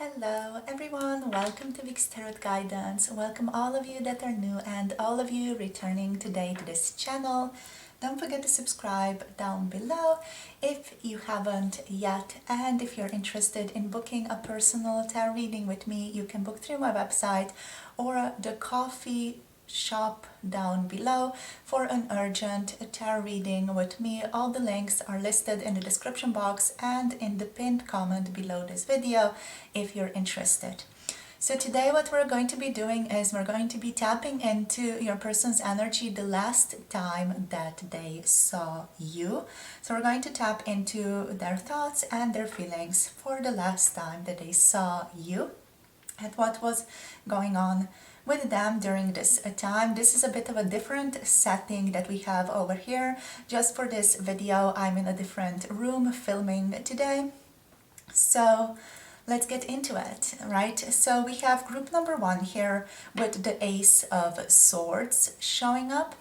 Hello everyone, welcome to Vic's Tarot Guidance. Welcome all of you that are new and all of you returning today to this channel. Don't forget to subscribe down below if you haven't yet, and if you're interested in booking a personal tarot reading with me, you can book through my website or the coffee shop down below for an urgent tarot reading with me. All the links are listed in the description box and in the pinned comment below this video if you're interested. So today what we're going to be doing is we're going to be tapping into your person's energy the last time that they saw you. So we're going to tap into their thoughts and their feelings for the last time that they saw you and what was going on with them during this time. This is a bit of a different setting that we have over here. Just for this video, I'm in a different room filming today. So let's get into it, right? So we have group number one here with the Ace of Swords showing up.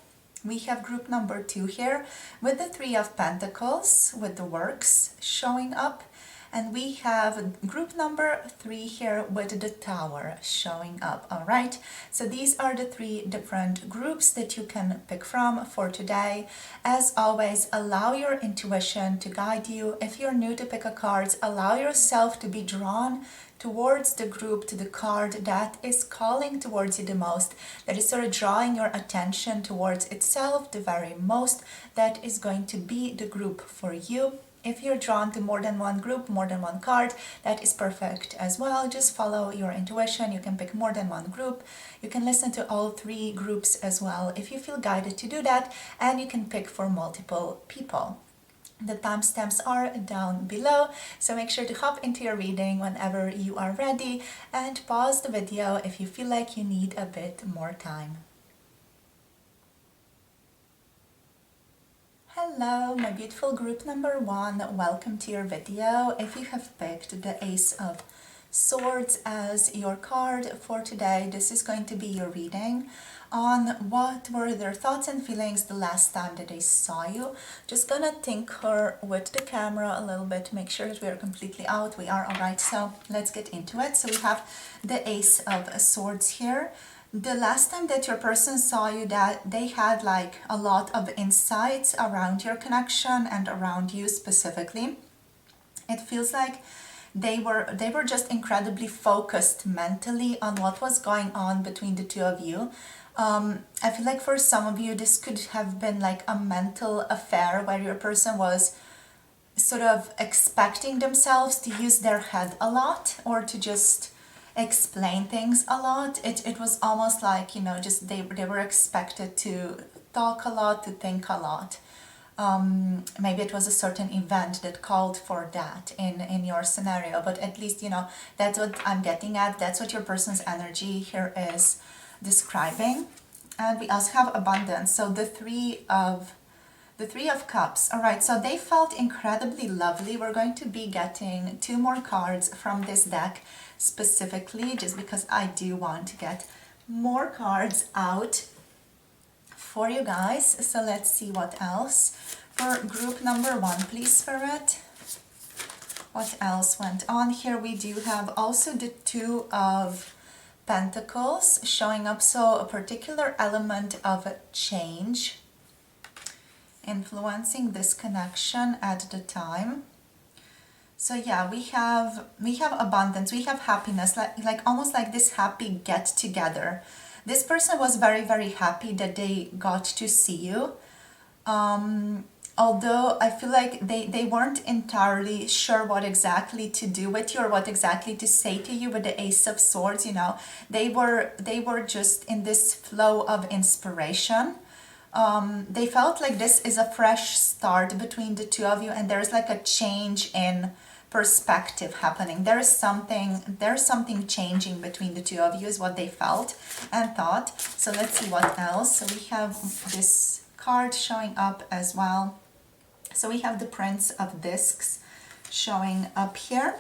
We have group number two here with the Three of Pentacles with the Works showing up. And we have group number three here with the Tower showing up, all right? So these are the three different groups that you can pick from for today. As always, allow your intuition to guide you. If you're new to pick a card, allow yourself to be drawn towards the group, to the card that is calling towards you the most, that is sort of drawing your attention towards itself the very most. That is going to be the group for you. If you're drawn to more than one group, more than one card, that is perfect as well. Just follow your intuition. You can pick more than one group. You can listen to all three groups as well if you feel guided to do that, and you can pick for multiple people. The timestamps are down below, so make sure to hop into your reading whenever you are ready and pause the video if you feel like you need a bit more time. Hello, my beautiful group number one. Welcome to your video. If you have picked the Ace of Swords as your card for today, this is going to be your reading on what were their thoughts and feelings the last time that they saw you. Just gonna tinker with the camera a little bit to make sure that we are completely out. We are all right, so let's get into it. So we have the Ace of Swords here. The last time that your person saw you, that they had like a lot of insights around your connection and around you specifically. It feels like they were just incredibly focused mentally on what was going on between the two of you. I feel like for some of you this could have been like a mental affair where your person was sort of expecting themselves to use their head a lot or to just explain things a lot. It was almost like, you know, just they were expected to talk a lot, to think a lot. Maybe it was a certain event that called for that in your scenario, but at least, you know, that's what I'm getting at. That's what your person's energy here is describing. And we also have abundance. So the Three of Cups. All right, so they felt incredibly lovely. We're going to be getting two more cards from this deck specifically, just because I do want to get more cards out for you guys. So let's see what else. For group number one, please, Spirit. What else went on here? We do have also the Two of Pentacles showing up. So a particular element of change influencing this connection at the time. So yeah, we have abundance, we have happiness, like almost like this happy get together. This person was very, very happy that they got to see you. Although I feel like they weren't entirely sure what exactly to do with you or what exactly to say to you with the Ace of Swords, you know. They were just in this flow of inspiration. They felt like this is a fresh start between the two of you, and there's like a change in perspective happening. There's something changing between the two of you is what they felt and thought. So let's see what else. So we have this card showing up as well. So we have the Prince of Discs showing up here.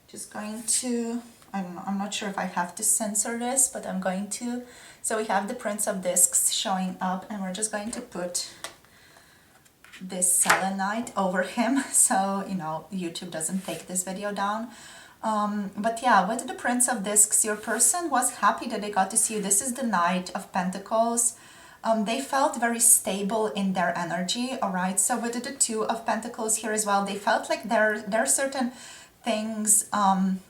Just going to, I don't know, I'm not sure if I have to censor this, but I'm going to. So we have the Prince of Discs showing up, and we're just going to put this selenite over him so, you know, YouTube doesn't take this video down. But yeah, with the Prince of Discs, your person was happy that they got to see you. This is the Knight of Pentacles. They felt very stable in their energy, all right? So with the Two of Pentacles here as well, they felt like there are certain things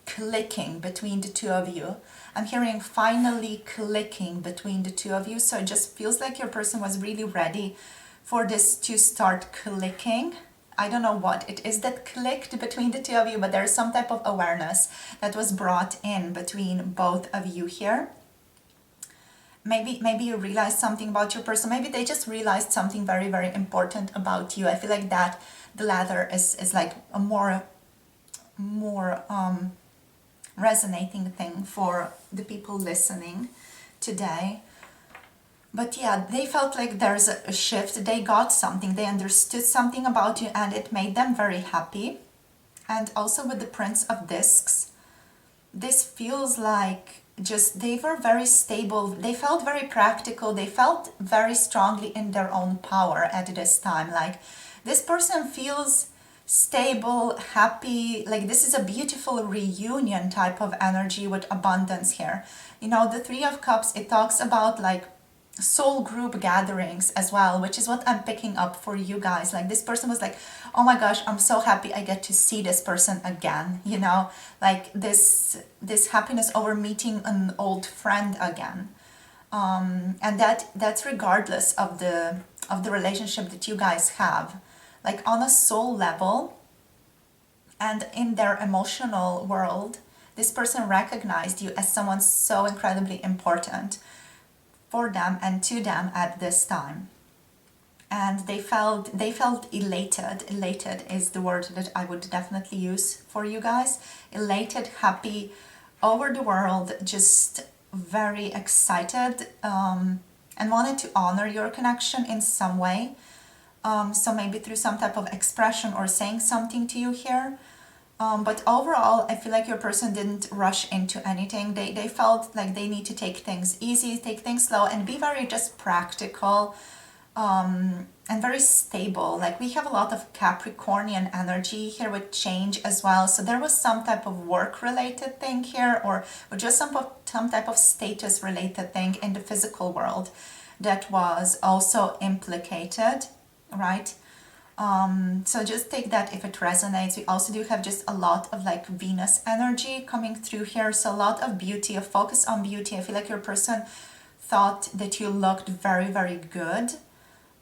clicking between the two of you. I'm hearing finally clicking between the two of you. So it just feels like your person was really ready for this to start clicking. I don't know what it is that clicked between the two of you, but there's some type of awareness that was brought in between both of you here. Maybe you realized something about your person. Maybe they just realized something very, very important about you. I feel like that the latter is like a more resonating thing for the people listening today. But yeah, they felt like there's a shift. They got something. They understood something about you and it made them very happy. And also with the Prince of Discs, this feels like just they were very stable. They felt very practical. They felt very strongly in their own power at this time. Like this person feels stable, happy. Like this is a beautiful reunion type of energy with abundance here. You know, the Three of Cups, it talks about like soul group gatherings as well, which is what I'm picking up for you guys. Like this person was like, oh my gosh, I'm so happy I get to see this person again, you know, like this happiness over meeting an old friend again. And that's regardless of the relationship that you guys have, like on a soul level and in their emotional world. This person recognized you as someone so incredibly important for them and to them at this time. And they felt elated. Elated is the word that I would definitely use for you guys. Elated, happy over the world, just very excited, and wanted to honor your connection in some way. So maybe through some type of expression or saying something to you here. But overall, I feel like your person didn't rush into anything. They felt like they need to take things easy, take things slow, and be very just practical, and very stable. Like we have a lot of Capricornian energy here with change as well. So there was some type of work-related thing here, or just some type of status-related thing in the physical world that was also implicated, right? So just take that if it resonates. We also do have just a lot of like Venus energy coming through here. So a lot of beauty, a focus on beauty. I feel like your person thought that you looked very, very good.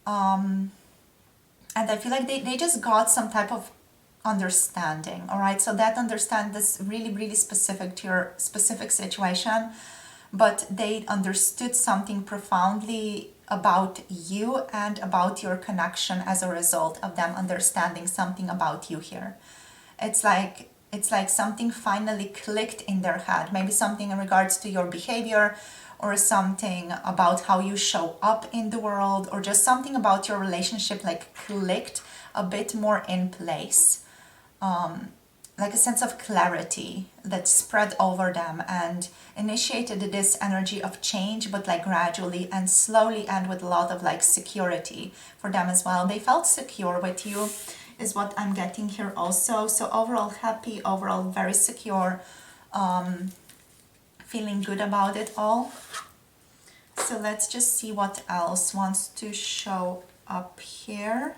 And I feel like they just got some type of understanding, all right? So that understand is really, really specific to your specific situation, but they understood something profoundly about you and about your connection as a result of them understanding something about you here. It's like something finally clicked in their head, maybe something in regards to your behavior or something about how you show up in the world, or just something about your relationship like clicked a bit more in place. Like a sense of clarity that spread over them and initiated this energy of change, but like gradually and slowly, and with a lot of like security for them as well. They felt secure with you is what I'm getting here also. So overall happy, overall very secure, feeling good about it all. So let's just see what else wants to show up here.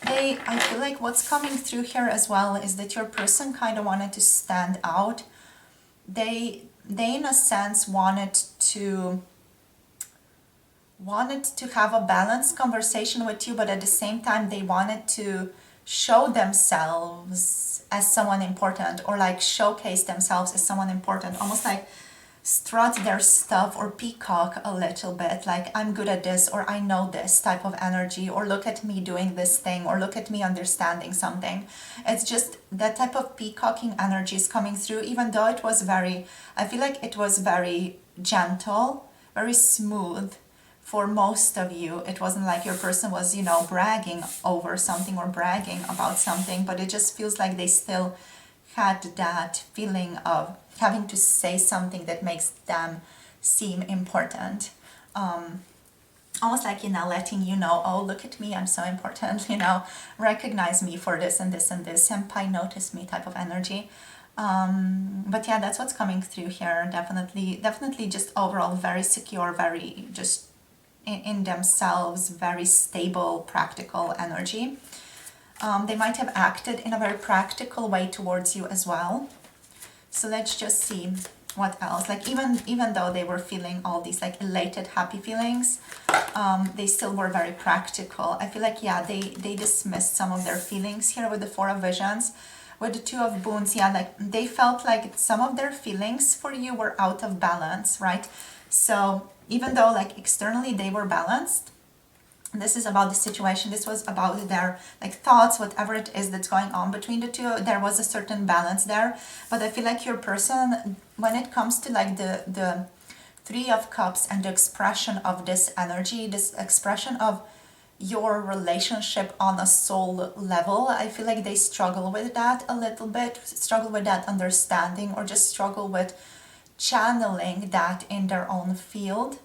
I feel like what's coming through here as well is that your person kind of wanted to stand out. They in a sense wanted to have a balanced conversation with you, but at the same time they wanted to show themselves as someone important, or like showcase themselves as someone important, almost like strut their stuff or peacock a little bit, like I'm good at this, or I know this type of energy, or look at me doing this thing, or look at me understanding something. It's just that type of peacocking energy is coming through, even though it was very, I feel like it was very gentle, very smooth for most of you. It wasn't like your person was, you know, bragging over something or bragging about something, but it just feels like they still had that feeling of having to say something that makes them seem important. almost like, you know, letting you know, oh, look at me, I'm so important, you know, recognize me for this and this and this, senpai, notice me type of energy. But yeah, that's what's coming through here. Definitely just overall very secure, very just in themselves, very stable, practical energy. They might have acted in a very practical way towards you as well. So let's just see what else. Like even though they were feeling all these like elated, happy feelings, they still were very practical. I feel like, yeah, they dismissed some of their feelings here with the Four of Visions. With the Two of Wands, yeah, like they felt like some of their feelings for you were out of balance, right? So even though like externally they were balanced, this is about the situation, this was about their like thoughts, whatever it is that's going on between the two, there was a certain balance there. But I feel like your person, when it comes to like the Three of Cups and the expression of this energy, this expression of your relationship on a soul level, I feel like they struggle with that a little bit, struggle with that understanding, or just struggle with channeling that in their own field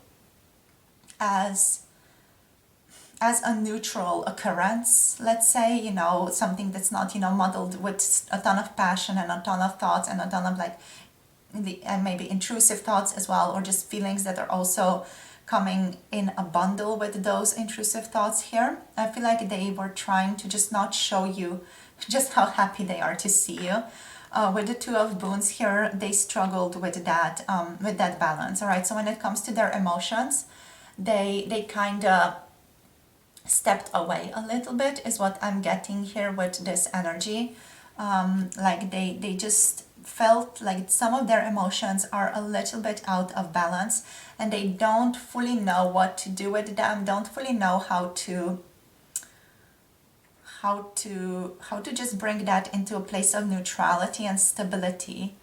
as a neutral occurrence, let's say, you know, something that's not, you know, muddled with a ton of passion and a ton of thoughts and a ton of like and maybe intrusive thoughts as well, or just feelings that are also coming in a bundle with those intrusive thoughts here. I feel like they were trying to just not show you just how happy they are to see you. With the Two of Wands here, they struggled with that balance. All right, so when it comes to their emotions, they kind of stepped away a little bit, is what I'm getting here with this energy. Like they just felt like some of their emotions are a little bit out of balance, and they don't fully know what to do with them, don't fully know how to just bring that into a place of neutrality and stability.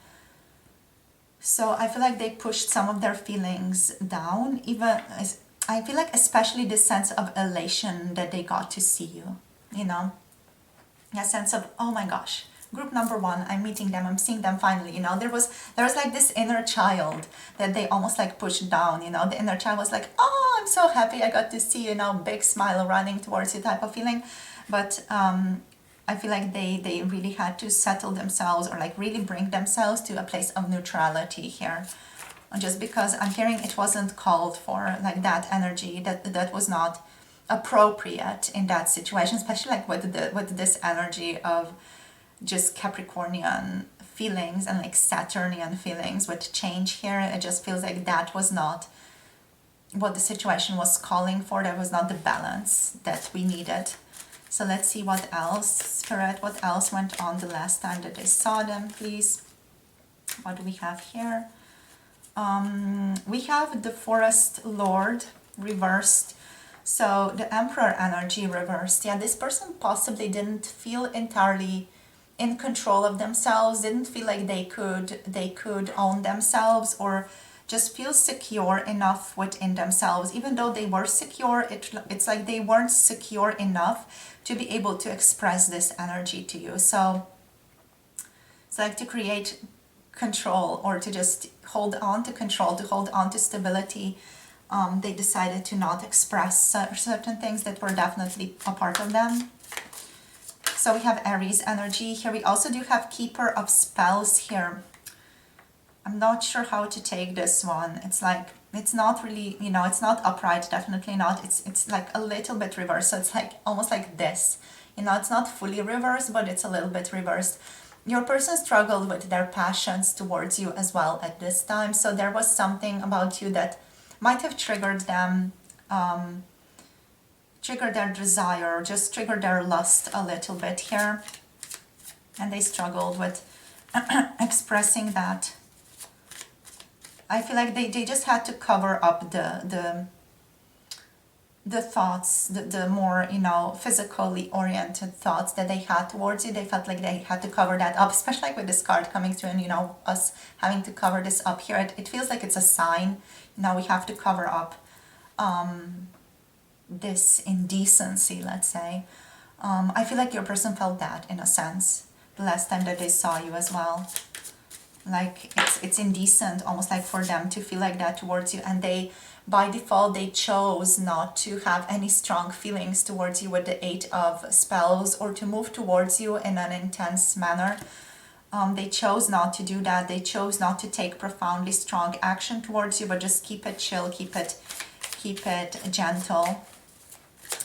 So I feel like they pushed some of their feelings down, even as I feel like especially this sense of elation that they got to see you, you know, a sense of, oh my gosh, group number one, I'm meeting them, I'm seeing them finally, you know. There was like this inner child that they almost like pushed down, you know. The inner child was like, oh, I'm so happy I got to see you now, big smile running towards you type of feeling. But I feel like they really had to settle themselves, or like really bring themselves to a place of neutrality here. Just because I'm hearing it wasn't called for, like that energy, that was not appropriate in that situation, especially like with this energy of just Capricornian feelings and like Saturnian feelings with change here. It just feels like that was not what the situation was calling for. That was not the balance that we needed. So let's see what else, Spirit, what else went on the last time that I saw them, please. What do we have here? We have the Forest Lord reversed. So the Emperor energy reversed. Yeah, this person possibly didn't feel entirely in control of themselves, didn't feel like they could own themselves, or just feel secure enough within themselves. Even though they were secure, it's like they weren't secure enough to be able to express this energy to you. So it's like to create control, or to just hold on to control, to hold on to stability. They decided to not express certain things that were definitely a part of them. So we have Aries energy here. We also do have Keeper of Spells here. I'm not sure how to take this one. It's like, it's not really, you know, it's not upright, definitely not. It's like a little bit reversed. So it's like almost like this. You know, it's not fully reversed, but it's a little bit reversed. Your person struggled with their passions towards you as well at this time. So there was something about you that might have triggered them, triggered their desire, just triggered their lust a little bit here. And they struggled with expressing that. I feel like they just had to cover up the thoughts, the more, you know, physically oriented thoughts that they had towards you. They felt like they had to cover that up, especially like with this card coming through, and, you know, us having to cover this up here. It feels like it's a sign. Now we have to cover up this indecency, let's say. I feel like your person felt that in a sense the last time that they saw you as well. like it's indecent, almost like for them to feel like that towards you, and they by default they chose not to have any strong feelings towards you with the Eight of Spells, or to move towards you in an intense manner. They chose not to do that. They chose not to take profoundly strong action towards you, but just keep it chill, keep it gentle.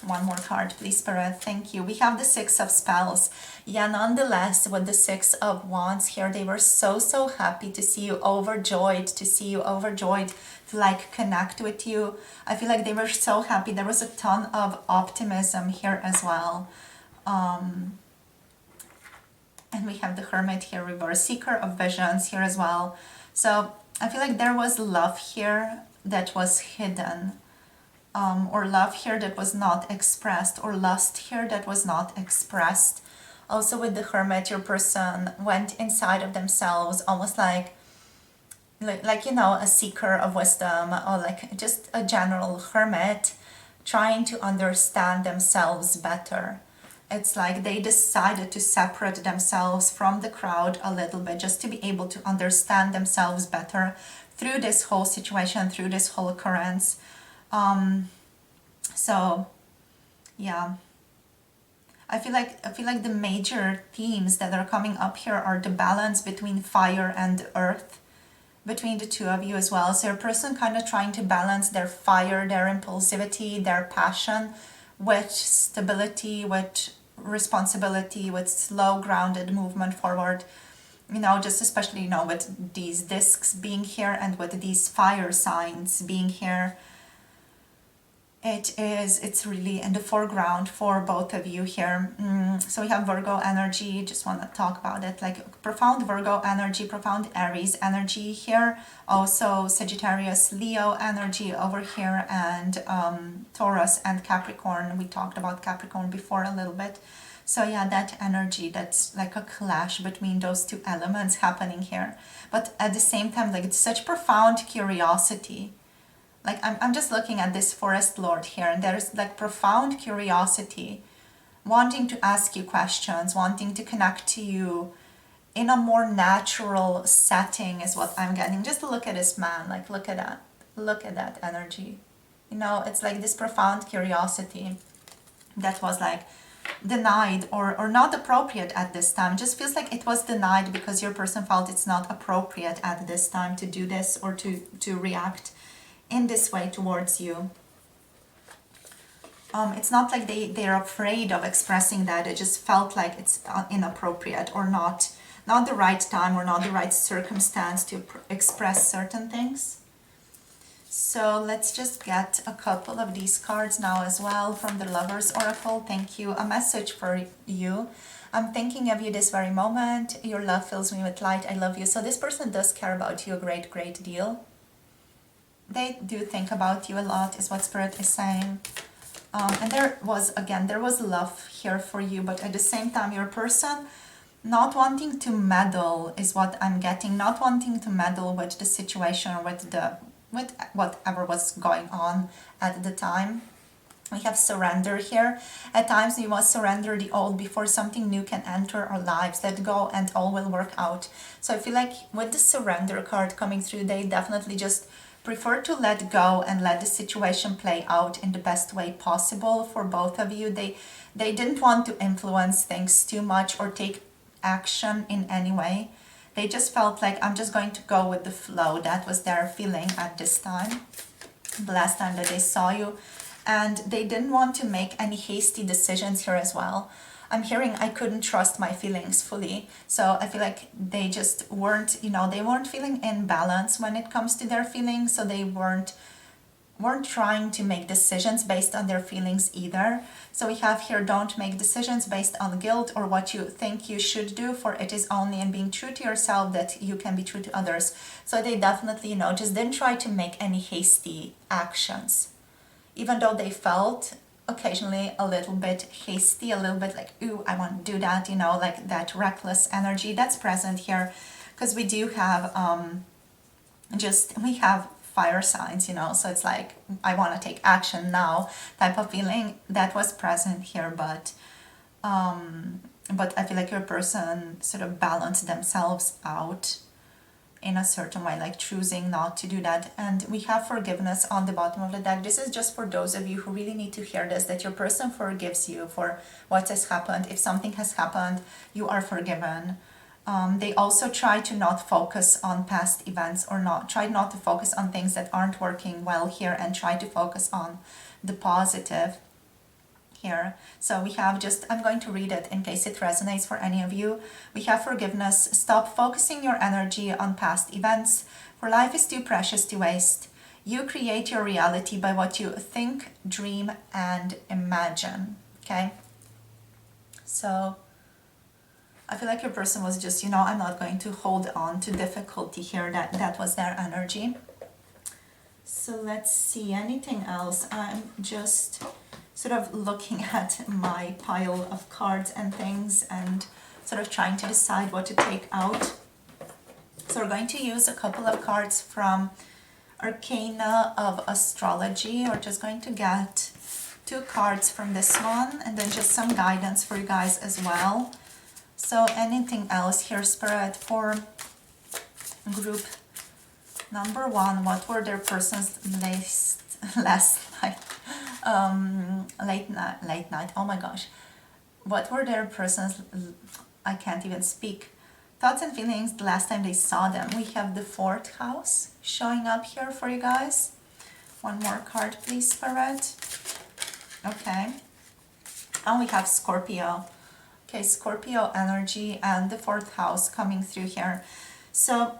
One more card, please, Spirit. Thank you. We have the Six of Spells. Yeah, nonetheless, with the Six of Wands here, they were so happy to see you, overjoyed to like connect with you. I feel like they were so happy. There was a ton of optimism here as well. And we have the Hermit here, reverse, Seeker of Visions here as well. So I feel like there was love here that was hidden, or love here that was not expressed, or lust here that was not expressed. Also with the Hermit, your person went inside of themselves, almost like you know, a seeker of wisdom, or like just a general hermit trying to understand themselves better. It's like they decided to separate themselves from the crowd a little bit, just to be able to understand themselves better through this whole situation, through this whole occurrence. So yeah, I feel like the major themes that are coming up here are the balance between fire and earth, between the two of you as well. So your person kind of trying to balance their fire, their impulsivity, their passion, with stability, with responsibility, with slow grounded movement forward, you know, just especially, you know, with these discs being here and with these fire signs being here. It's really in the foreground for both of you here. So we have Virgo energy, just want to talk about it, like profound Virgo energy, profound Aries energy here, also Sagittarius, Leo energy over here, and Taurus and Capricorn. We talked about Capricorn before a little bit. So yeah, that energy, that's like a clash between those two elements happening here. But at the same time, like it's such profound curiosity. Like I'm just looking at this Forest Lord here, and there's like profound curiosity, wanting to ask you questions, wanting to connect to you in a more natural setting is what I'm getting. Just look at this man, like look at that energy. You know, it's like this profound curiosity that was like denied or not appropriate at this time. It just feels like it was denied because your person felt it's not appropriate at this time to do this, or to react in this way towards you. It's not like they're afraid of expressing that. It just felt like it's inappropriate, or not the right time, or not the right circumstance to express certain things. So let's just get a couple of these cards now as well from the Lovers Oracle. Thank you. A message for you. I'm thinking of you this very moment. Your love fills me with light. I love you. So this person does care about you a great deal. They do think about you a lot, is what Spirit is saying. And there was love here for you, but at the same time, your person not wanting to meddle is what I'm getting. Not wanting to meddle with the situation, with whatever was going on at the time. We have surrender here. At times we must surrender the old before something new can enter our lives. Let go and all will work out. So I feel like with the surrender card coming through, they definitely just prefer to let go and let the situation play out in the best way possible for both of you. They didn't want to influence things too much or take action in any way. They just felt like, I'm just going to go with the flow. That was their feeling at this time, the last time that they saw you. And they didn't want to make any hasty decisions here as well. I'm hearing I couldn't trust my feelings fully. So I feel like they just weren't, they weren't feeling in balance when it comes to their feelings. So they weren't trying to make decisions based on their feelings either. So we have here, don't make decisions based on guilt or what you think you should do, for it is only in being true to yourself that you can be true to others. So they definitely, just didn't try to make any hasty actions. Even though they felt occasionally a little bit hasty, a little bit like, ooh, I want to do that, like that reckless energy that's present here. Because we do have, we have fire signs, so it's like, I want to take action now type of feeling that was present here. But I feel like your person sort of balanced themselves out in a certain way, like choosing not to do that. And we have forgiveness on the bottom of the deck. This is just for those of you who really need to hear this, that your person forgives you for what has happened. If something has happened, you are forgiven. They also try to not focus on past events, or try not to focus on things that aren't working well here, and try to focus on the positive here. So we have just, I'm going to read it in case it resonates for any of you. We have forgiveness. Stop focusing your energy on past events, for life is too precious to waste. You create your reality by what you think, dream, and imagine. Okay? So I feel like your person was just, I'm not going to hold on to difficulty here. That was their energy. So let's see, anything else? I'm just sort of looking at my pile of cards and things and sort of trying to decide what to take out. So we're going to use a couple of cards from Arcana of Astrology. We're just going to get 2 cards from this one, and then just some guidance for you guys as well. So anything else here, Spirit, for group number 1? What were their person's last night? Late night. Oh my gosh. What were their person's, I can't even speak, thoughts and feelings the last time they saw them? We have the 4th house showing up here for you guys. One more card, please, Spirit. Okay. And we have Scorpio. Okay, Scorpio energy and the 4th house coming through here. So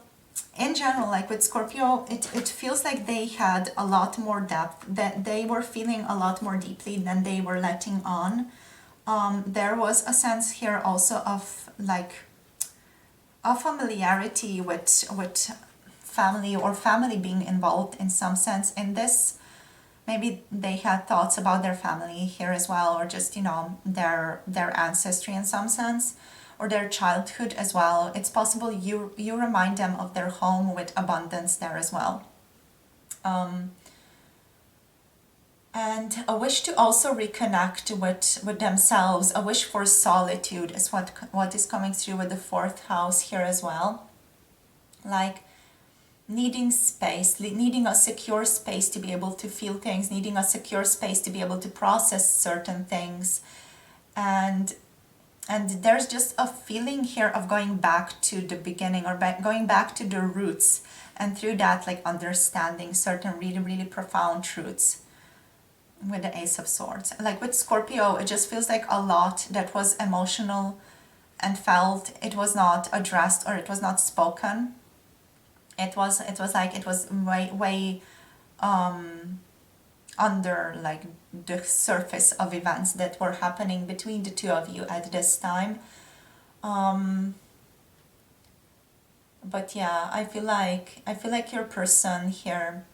in general, like with Scorpio, it feels like they had a lot more depth, that they were feeling a lot more deeply than they were letting on. There was a sense here also of like a familiarity with family, or family being involved in some sense in this. Maybe they had thoughts about their family here as well, or just, their ancestry in some sense, or their childhood as well. It's possible you remind them of their home with abundance there as well. And a wish to also reconnect with themselves, a wish for solitude is what is coming through with the 4th house here as well. Like needing space, needing a secure space to be able to feel things, needing a secure space to be able to process certain things. And there's just a feeling here of going back to the beginning, or going back to the roots, and through that, like understanding certain really, really profound truths with the Ace of Swords. Like with Scorpio, it just feels like a lot that was emotional and felt. It was not addressed, or it was not spoken. It was way under like the surface of events that were happening between the 2 of you at this time. But yeah, I feel like your person here,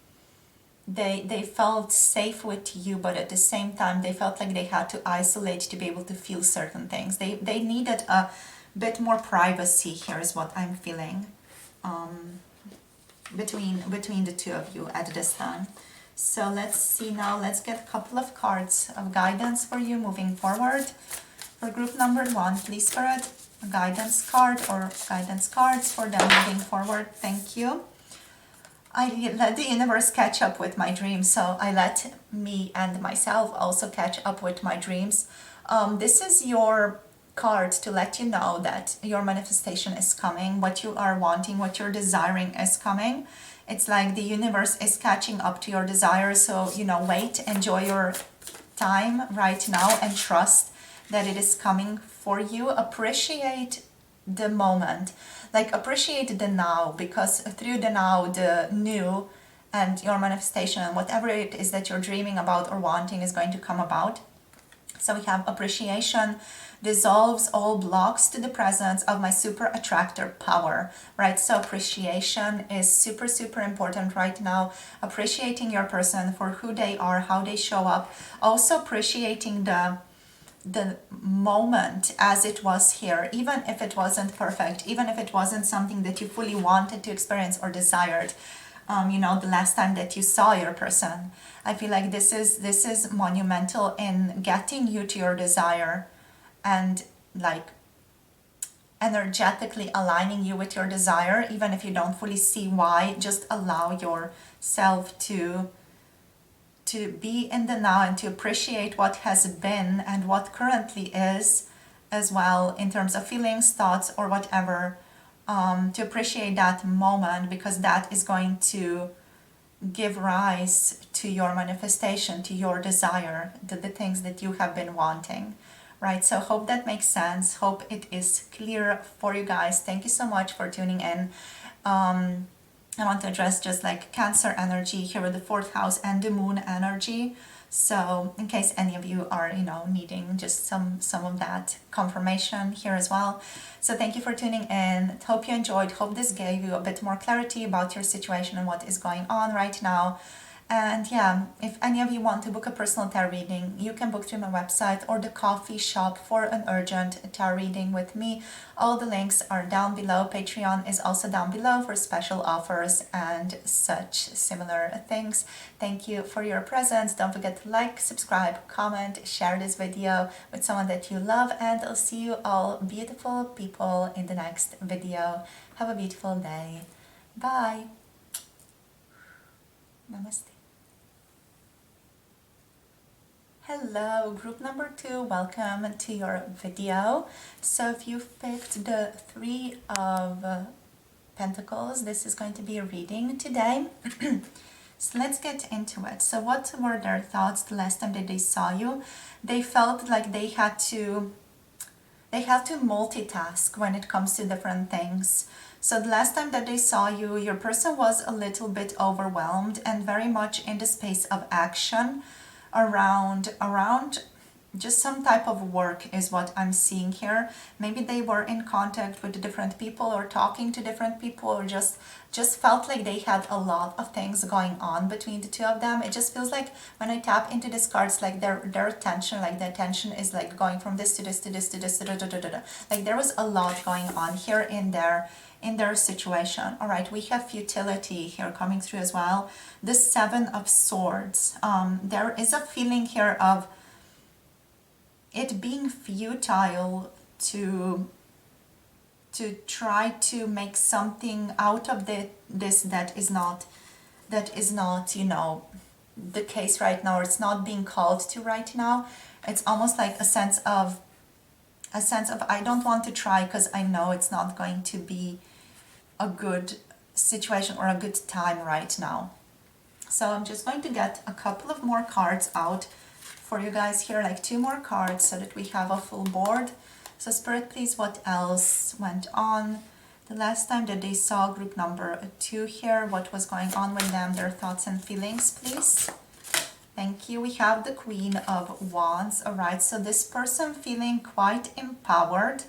they felt safe with you, but at the same time they felt like they had to isolate to be able to feel certain things. They needed a bit more privacy here is what I'm feeling. Between the 2 of you at this time. So let's see now, let's get a couple of cards of guidance for you moving forward. For group number 1, please, Spirit, a guidance card or guidance cards for them moving forward. Thank you. I let the universe catch up with my dreams, so I let me and myself also catch up with my dreams. This is your card to let you know that your manifestation is coming, what you are wanting, what you're desiring is coming. It's like the universe is catching up to your desires. So, wait, enjoy your time right now, and trust that it is coming for you. Appreciate the moment, like appreciate the now, because through the now, the new and your manifestation and whatever it is that you're dreaming about or wanting is going to come about. So we have appreciation dissolves all blocks to the presence of my super attractor power, right? So appreciation is super, super important right now. Appreciating your person for who they are, how they show up. Also appreciating the moment as it was here, even if it wasn't perfect, even if it wasn't something that you fully wanted to experience or desired. The last time that you saw your person. I feel like this is monumental in getting you to your desire, and like energetically aligning you with your desire, even if you don't fully see why. Just allow yourself to be in the now and to appreciate what has been and what currently is as well, in terms of feelings, thoughts, or whatever. To appreciate that moment, because that is going to give rise to your manifestation, to your desire, to the things that you have been wanting, right? So hope that makes sense. Hope it is clear for you guys. Thank you so much for tuning in. I want to address just like Cancer energy here with the 4th house and the Moon energy. So in case any of you are, needing just some of that confirmation here as well. So thank you for tuning in. Hope you enjoyed. Hope this gave you a bit more clarity about your situation and what is going on right now. And yeah, if any of you want to book a personal tarot reading, you can book through my website or the coffee shop for an urgent tarot reading with me. All the links are down below. Patreon is also down below for special offers and such similar things. Thank you for your presence. Don't forget to like, subscribe, comment, share this video with someone that you love, and I'll see you all beautiful people in the next video. Have a beautiful day. Bye. Namaste. Hello, group number 2, welcome to your video. So if you've picked the 3 of Pentacles, this is going to be a reading today. So let's get into it. So what were their thoughts the last time that they saw you? They felt like they had to multitask when it comes to different things. So the last time that they saw you, your person was a little bit overwhelmed and very much in the space of action around just some type of work is what I'm seeing here. Maybe they were in contact with different people or talking to different people, or just felt like they had a lot of things going on between the two of them. It just feels like when I tap into these cards, like their attention, like the attention is like going from this to this to this to this to like there was a lot going on here in their situation. All right, we have futility here coming through as well. The 7 of Swords. There is a feeling here of it being futile to try to make something out of this that is not the case right now, or it's not being called to right now. It's almost like a sense of I don't want to try because I know it's not going to be a good situation or a good time right now. So I'm just going to get a couple of more cards out for you guys here, like 2 more cards, so that we have a full board. So Spirit, please, what else went on the last time that they saw group number 2 here? What was going on with them, their thoughts and feelings, please? Thank you. We have the Queen of Wands. All right, so this person feeling quite empowered,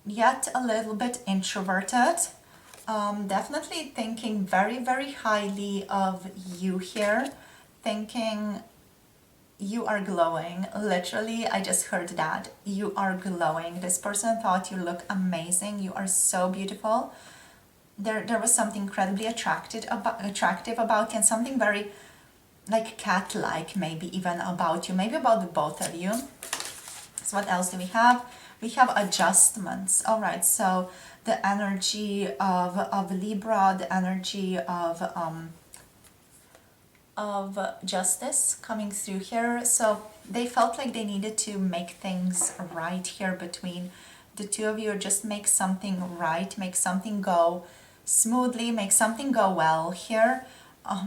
yet a little bit introverted. Definitely thinking very, very highly of you here, thinking you are glowing. Literally, I just heard that. You are glowing. This person thought you look amazing. You are so beautiful. There was something incredibly attractive about you, and something very like cat-like maybe even about you, maybe about the both of you. So what else do we have? We have adjustments. All right, so the energy of Libra, the energy of justice coming through here. So they felt like they needed to make things right here between the two of you, or just make something right, make something go smoothly, make something go well here.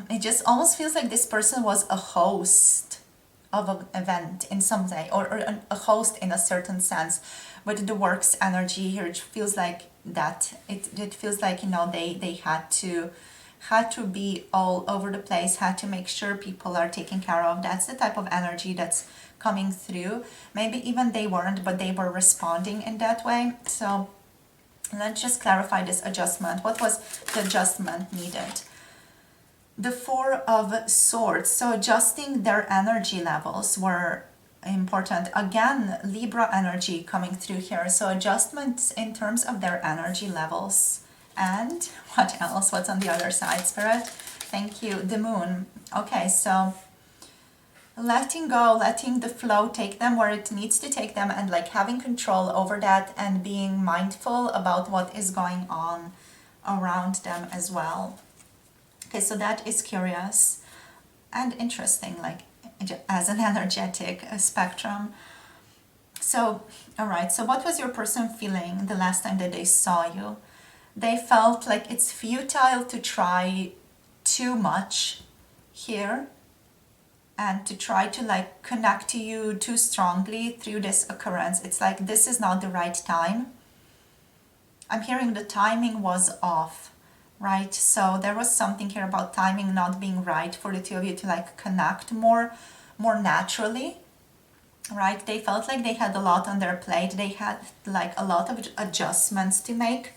It just almost feels like this person was a host of an event in some way, or a host in a certain sense. With the works energy here, it feels like that. It feels like, they had to be all over the place, had to make sure people are taken care of. That's the type of energy that's coming through. Maybe even they weren't, but they were responding in that way. So let's just clarify this adjustment. What was the adjustment needed? The 4 of Swords. So adjusting their energy levels were important. Again, Libra energy coming through here. So adjustments in terms of their energy levels. And what else? What's on the other side, Spirit? Thank you. The Moon. Okay, so letting go, letting the flow take them where it needs to take them, and like having control over that and being mindful about what is going on around them as well. Okay, so that is curious and interesting, like as an energetic spectrum. So, all right, so what was your person feeling the last time that they saw you? They felt like it's futile to try too much here and to try to like connect to you too strongly through this occurrence. It's like this is not the right time. I'm hearing the timing was off, right? So there was something here about timing not being right for the two of you to like connect more naturally, right? They felt like they had a lot on their plate. They had like a lot of adjustments to make,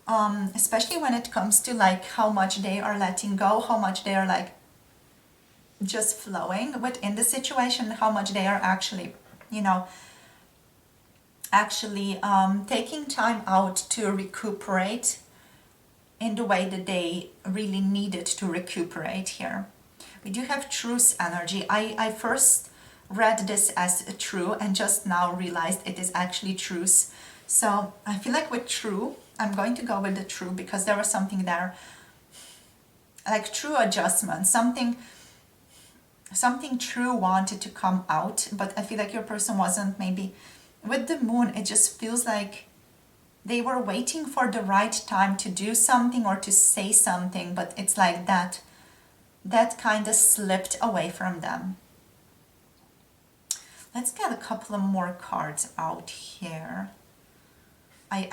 especially when it comes to like how much they are letting go, how much they are like just flowing within the situation, how much they are actually, taking time out to recuperate in the way that they really needed to recuperate here. We do have truce energy. I first read this as true and just now realized it is actually truce. So I feel like with true, I'm going to go with the true because there was something there, like true adjustment, something true wanted to come out, but I feel like your person wasn't. Maybe with the moon, it just feels like they were waiting for the right time to do something or to say something, but it's like that kind of slipped away from them. Let's get a couple of more cards out here. I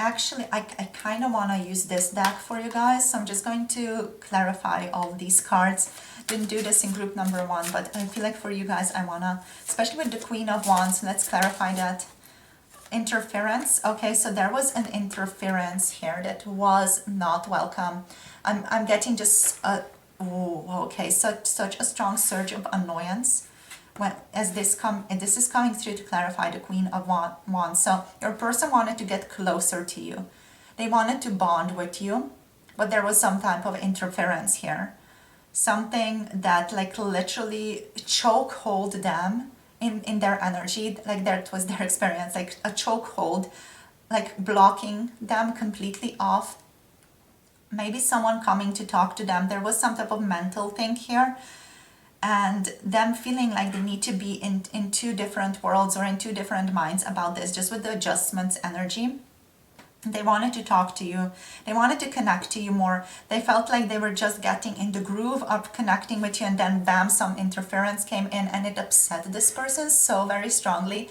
kind of want to use this deck for you guys, so I'm just going to clarify all these cards. Didn't do this in group number 1, but I feel like for you guys, I want to, especially with the Queen of Wands, let's clarify that. Interference. Okay, so there was an interference here that was not welcome. I'm getting just such a strong surge of annoyance when this is coming through to clarify the Queen of Wands. So your person wanted to get closer to you. They wanted to bond with you, but there was some type of interference here. Something that like literally chokehold them in their energy, like that was their experience, like a chokehold, like blocking them completely off. Maybe someone coming to talk to them. There was some type of mental thing here, and them feeling like they need to be in two different worlds or in two different minds about this, just with the adjustments energy. They wanted to talk to you. They wanted to connect to you more. They felt like they were just getting in the groove of connecting with you, and then bam, some interference came in and it upset this person so very strongly.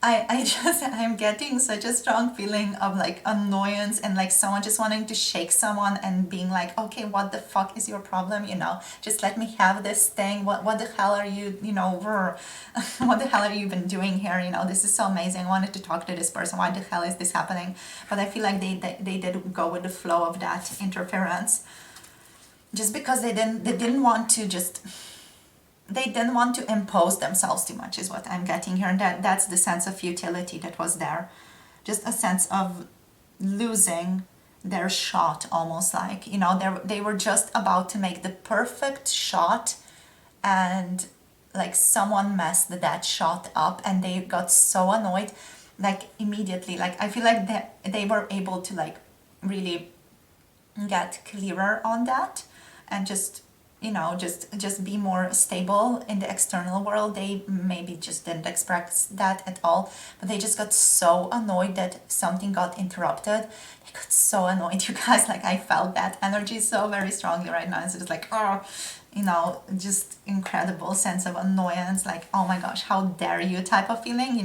I'm getting such a strong feeling of like annoyance and like someone just wanting to shake someone and being like, okay, what the fuck is your problem? Just let me have this thing. What the hell are you, what the hell are you been doing here? This is so amazing. I wanted to talk to this person. Why the hell is this happening? But I feel like they did go with the flow of that interference, just because they didn't want to impose themselves too much, is what I'm getting here. And that's the sense of futility that was there. Just a sense of losing their shot, almost like, they were just about to make the perfect shot, and like someone messed that shot up and they got so annoyed, like immediately. Like I feel like they were able to like really get clearer on that and just be more stable in the external world. They maybe just didn't express that at all, but they just got so annoyed that something got interrupted. They got so annoyed, you guys. Like I felt that energy so very strongly right now. It's just like, just incredible sense of annoyance. Like, oh my gosh, how dare you type of feeling,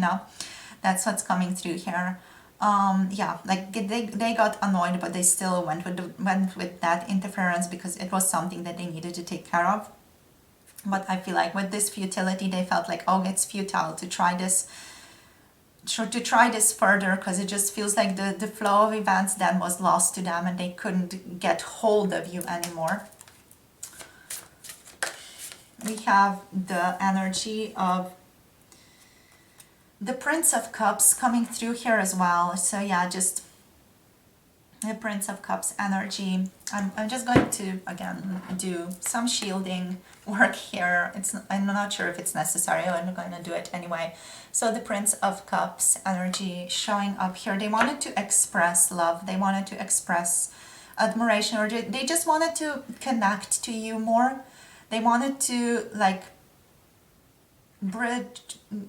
That's what's coming through here. Like they got annoyed, but they still went with that interference because it was something that they needed to take care of. But I feel like with this futility, they felt like, oh, it's futile to try this further, because it just feels like the flow of events then was lost to them and they couldn't get hold of you anymore. We have the energy of the Prince of Cups coming through here as well. So yeah, just the Prince of Cups energy. I'm just going to again do some shielding work here. I'm not sure if it's necessary. I'm going to do it anyway. So the Prince of Cups energy showing up here. They wanted to express love. They wanted to express admiration, or they just wanted to connect to you more. They wanted to like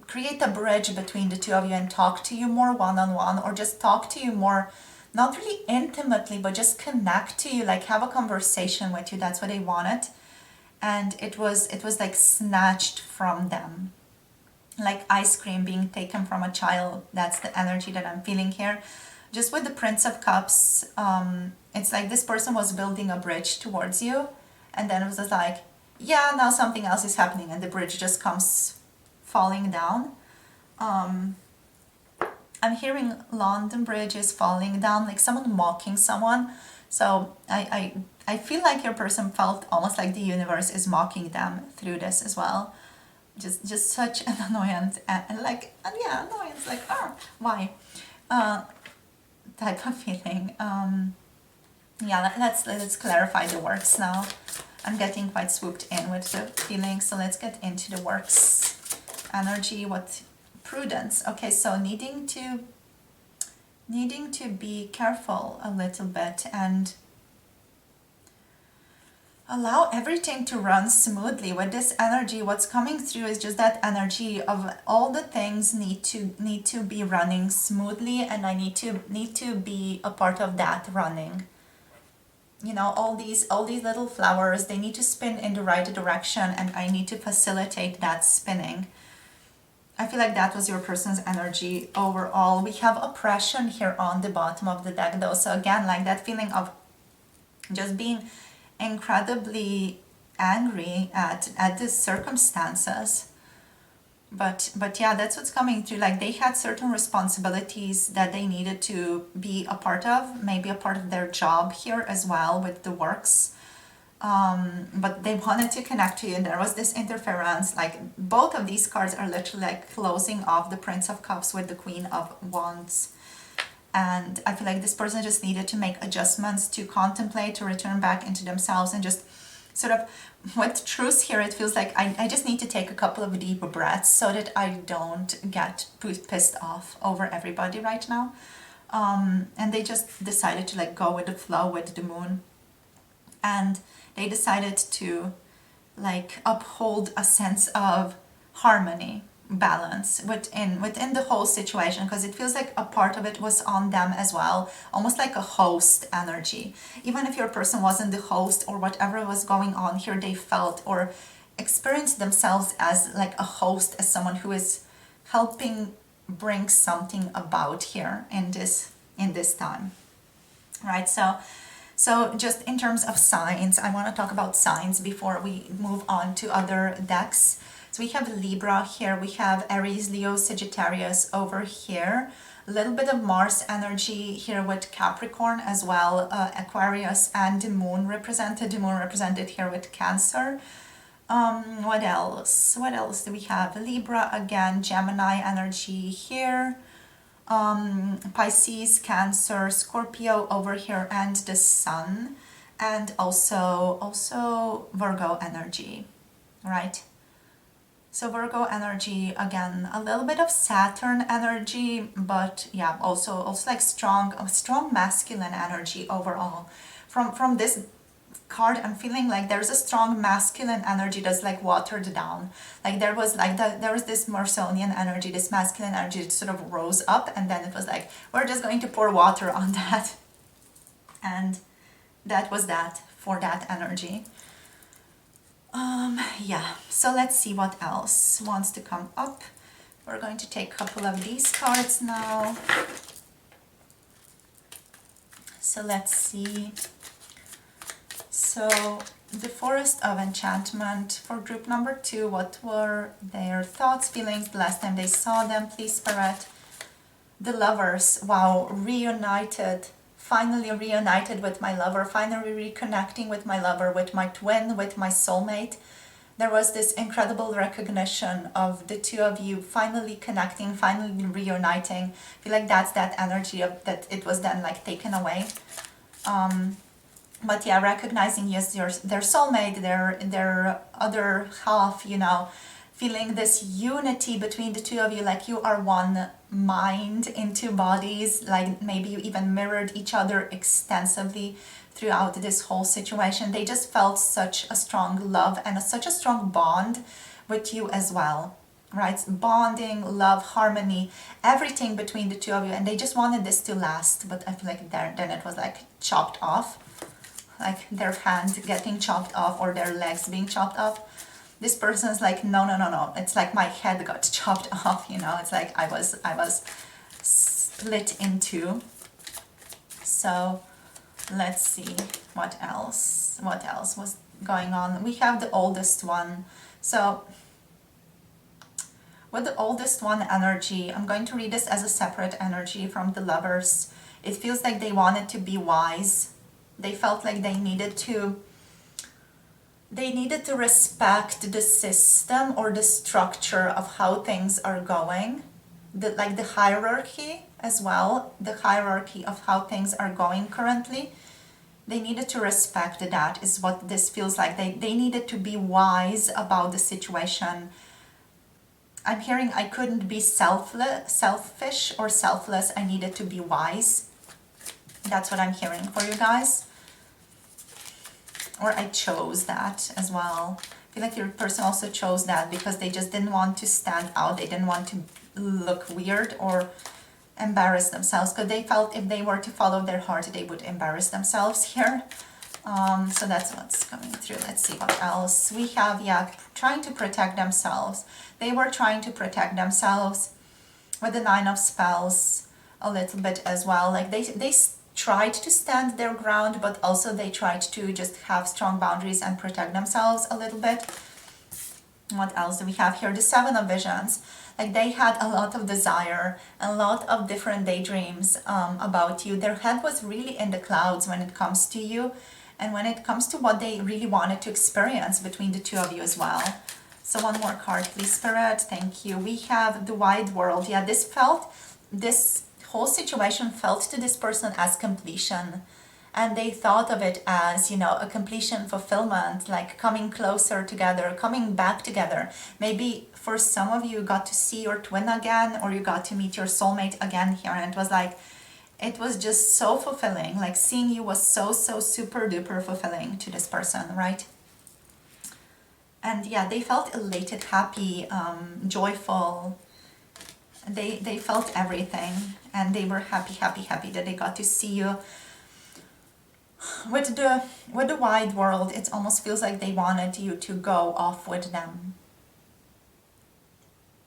create a bridge between the two of you and talk to you more one-on-one, or just talk to you more, not really intimately, but just connect to you, like have a conversation with you. That's what they wanted. And it was like snatched from them, like ice cream being taken from a child. That's the energy that I'm feeling here. Just with the Prince of Cups, it's like this person was building a bridge towards you, and then it was just like, yeah, now something else is happening, and the bridge just comes falling down. I'm hearing London Bridge is falling down, like someone mocking someone. So I feel like your person felt almost like the universe is mocking them through this as well. Just such an annoyance, and like, and yeah, annoyance, like, oh, why? Type of feeling. Yeah, let's clarify the works now. I'm getting quite swooped in with the feelings, so let's get into the works energy. What prudence? Okay, so needing to be careful a little bit and allow everything to run smoothly with this energy. What's coming through is just that energy of all the things need to be running smoothly, and I need to be a part of that running. You know, all these little flowers, they need to spin in the right direction, and I need to facilitate that spinning. I feel like that was your person's energy overall. We have oppression here on the bottom of the deck though. So again, like that feeling of just being incredibly angry at the circumstances. But yeah, that's what's coming through. Like they had certain responsibilities that they needed to be a part of, maybe a part of their job here as well with the works. But they wanted to connect to you, and there was this interference. Like both of these cards are literally like closing off the Prince of Cups with the Queen of Wands. And I feel like this person just needed to make adjustments, to contemplate, to return back into themselves, and just sort of, with truth here, it feels like I just need to take a couple of deep breaths so that I don't get pissed off over everybody right now. And they just decided to like go with the flow with the moon. And they decided to like uphold a sense of harmony, balance within the whole situation, because it feels like a part of it was on them as well, almost like a host energy. Even if your person wasn't the host or whatever was going on here, they felt or experienced themselves as like a host, as someone who is helping bring something about here in this time, right? So just in terms of signs, I want to talk about signs before we move on to other decks. So we have Libra here, we have Aries, Leo, Sagittarius over here. A little bit of Mars energy here with Capricorn as well, Aquarius, and the Moon represented. The Moon represented here with Cancer. What else? What else do we have? Libra again, Gemini energy here. Pisces, Cancer, Scorpio over here, and the Sun, and also Virgo energy, right? So Virgo energy, again, a little bit of Saturn energy, but yeah, also like strong masculine energy overall. From this card, I'm feeling like there's a strong masculine energy that's like watered down. Like there was this Marsonian energy, this masculine energy that sort of rose up, and then it was like, we're just going to pour water on that. And that was that for that energy. Yeah, so let's see what else wants to come up. We're going to take a couple of these cards now. So let's see. So the Forest of Enchantment for group number 2, what were their thoughts, feelings the last time they saw them, please, Spirit? The Lovers, wow, reunited, finally reunited with my lover, finally reconnecting with my lover, with my twin, with my soulmate. there was this incredible recognition of the two of you finally connecting, finally reuniting. I feel like that's that energy of that it was then like taken away. But yeah, recognizing, yes, their soulmate, their other half, you know, feeling this unity between the two of you, like you are one mind in two bodies, like maybe you even mirrored each other extensively throughout this whole situation. They just felt such a strong love and such a strong bond with you as well, right? Bonding, love, harmony, everything between the two of you, and they just wanted this to last. But I feel like then it was like chopped off, like their hand getting chopped off or their legs being chopped off. This person's like, no, no, no, no. It's like my head got chopped off, you know. It's like I was split in two. So let's see what else was going on. We have the oldest one. So with the oldest one energy, I'm going to read this as a separate energy from the Lovers. It feels like they wanted to be wise. They felt like they needed to respect the system or the structure of how things are going, like the hierarchy as well, the hierarchy of how things are going currently. They needed to respect that, is what this feels like. They needed to be wise about the situation. I'm hearing I couldn't be selfish or selfless. I needed to be wise. That's what I'm hearing for you guys. Or I chose that as well. I feel like your person also chose that because they just didn't want to stand out. They didn't want to look weird or embarrass themselves, because they felt if they were to follow their heart, they would embarrass themselves here. So that's what's coming through. Let's see what else. We have, yeah, trying to protect themselves. They were trying to protect themselves with the Nine of Spells a little bit as well. Like they tried to stand their ground, but also they tried to just have strong boundaries and protect themselves a little bit. What else do we have here? The Seven of Visions. Like they had a lot of desire, a lot of different daydreams about you. Their head was really in the clouds when it comes to you, and when it comes to what they really wanted to experience between the two of you as well. So one more card, please, Spirit. Thank you. We have the Wide World. Yeah, this whole situation felt to this person as completion, and they thought of it as, you know, a completion, fulfillment, like coming closer together, coming back together. Maybe for some of you got to see your twin again, or you got to meet your soulmate again here, and it was like, it was just so fulfilling. Like seeing you was so super duper fulfilling to this person, right? And yeah, they felt elated, happy, joyful. They felt everything, and they were happy that they got to see you. With the Wide World, it almost feels like they wanted you to go off with them.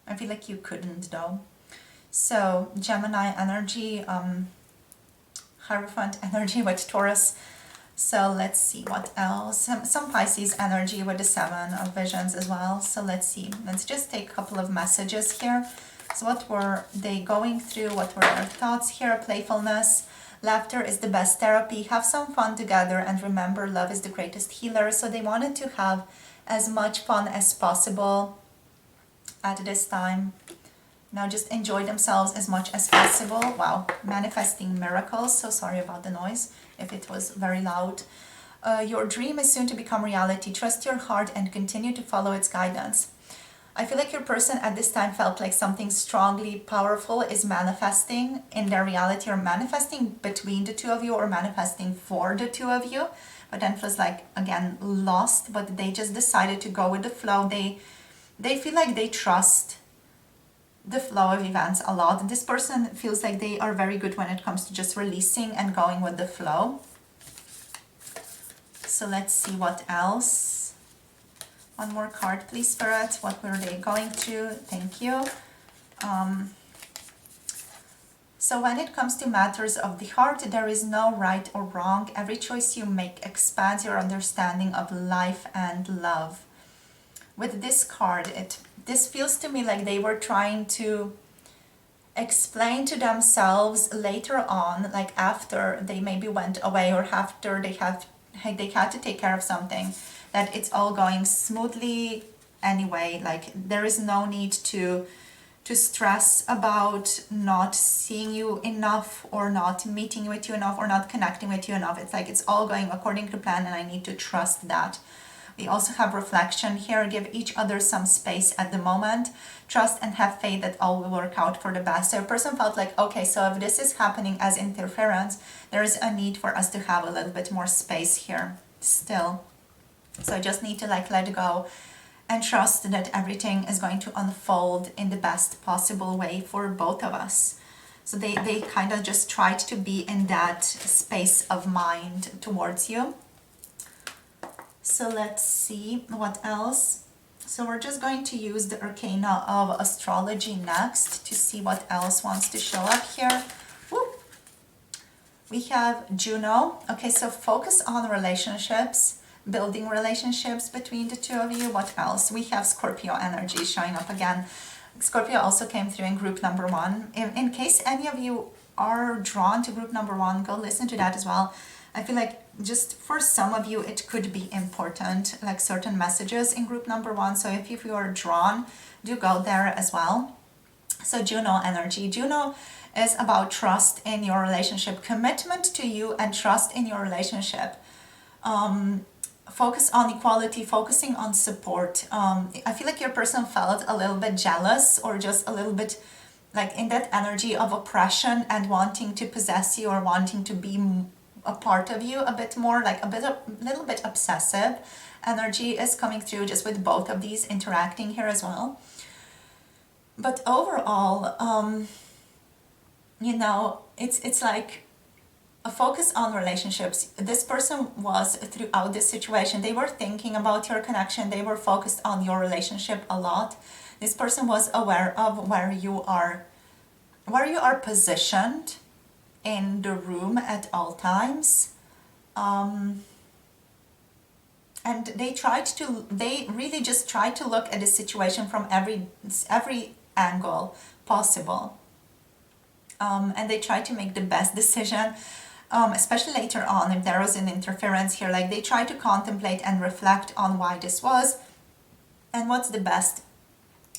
I feel like you couldn't though. So Gemini energy, Hierophant energy with Taurus. So let's see what else. Some Pisces energy with the Seven of Visions as well. So let's see. Let's just take a couple of messages here. So what were they going through? What were their thoughts here? Playfulness. Laughter is the best therapy. Have some fun together, and remember, love is the greatest healer. So they wanted to have as much fun as possible at this time. Now just enjoy themselves as much as possible. Wow, manifesting miracles. So sorry about the noise if it was very loud. Your dream is soon to become reality. Trust your heart and continue to follow its guidance. I feel like your person at this time felt like something strongly powerful is manifesting in their reality, or manifesting between the two of you, or manifesting for the two of you. But then it was like, again, lost, but they just decided to go with the flow. They feel like they trust the flow of events a lot. This person feels like they are very good when it comes to just releasing and going with the flow. So let's see what else. One more card, please, Spirit. What were they going through? Thank you. So when it comes to matters of the heart, there is no right or wrong. Every choice you make expands your understanding of life and love. With this card, this feels to me like they were trying to explain to themselves later on, like after they maybe went away, or after they had to take care of something. that it's all going smoothly anyway. Like there is no need to stress about not seeing you enough, or not meeting with you enough, or not connecting with you enough. It's like it's all going according to plan, and I need to trust that. We also have reflection here. Give each other some space at the moment. Trust and have faith that all will work out for the best. So a person felt like, okay, so if this is happening as interference, there is a need for us to have a little bit more space here still. So I just need to like let go and trust that everything is going to unfold in the best possible way for both of us. So they kind of just tried to be in that space of mind towards you. So let's see what else. So we're just going to use the arcana of astrology next to see what else wants to show up here. Woo. We have Juno. Okay, so focus on relationships, building relationships between the two of you. What else? We have Scorpio energy showing up again. Scorpio also came through in group number 1. In case any of you are drawn to group number 1, go listen to that as well. I feel like just for some of you, it could be important, like certain messages in group number 1. So if you are drawn, do go there as well. So Juno energy. Juno is about trust in your relationship, commitment to you and trust in your relationship. Focus on equality, focusing on support. I feel like your person felt a little bit jealous, or just a little bit like in that energy of oppression and wanting to possess you, or wanting to be a part of you a bit more, like a little bit obsessive energy is coming through just with both of these interacting here as well. But overall, you know, it's like a focus on relationships. This person was throughout this situation, they were thinking about your connection, they were focused on your relationship a lot. This person was aware of where you are positioned in the room at all times, and they really just tried to look at the situation from every angle possible, and they tried to make the best decision, especially later on if there was an interference here. Like they tried to contemplate and reflect on why this was and what's the best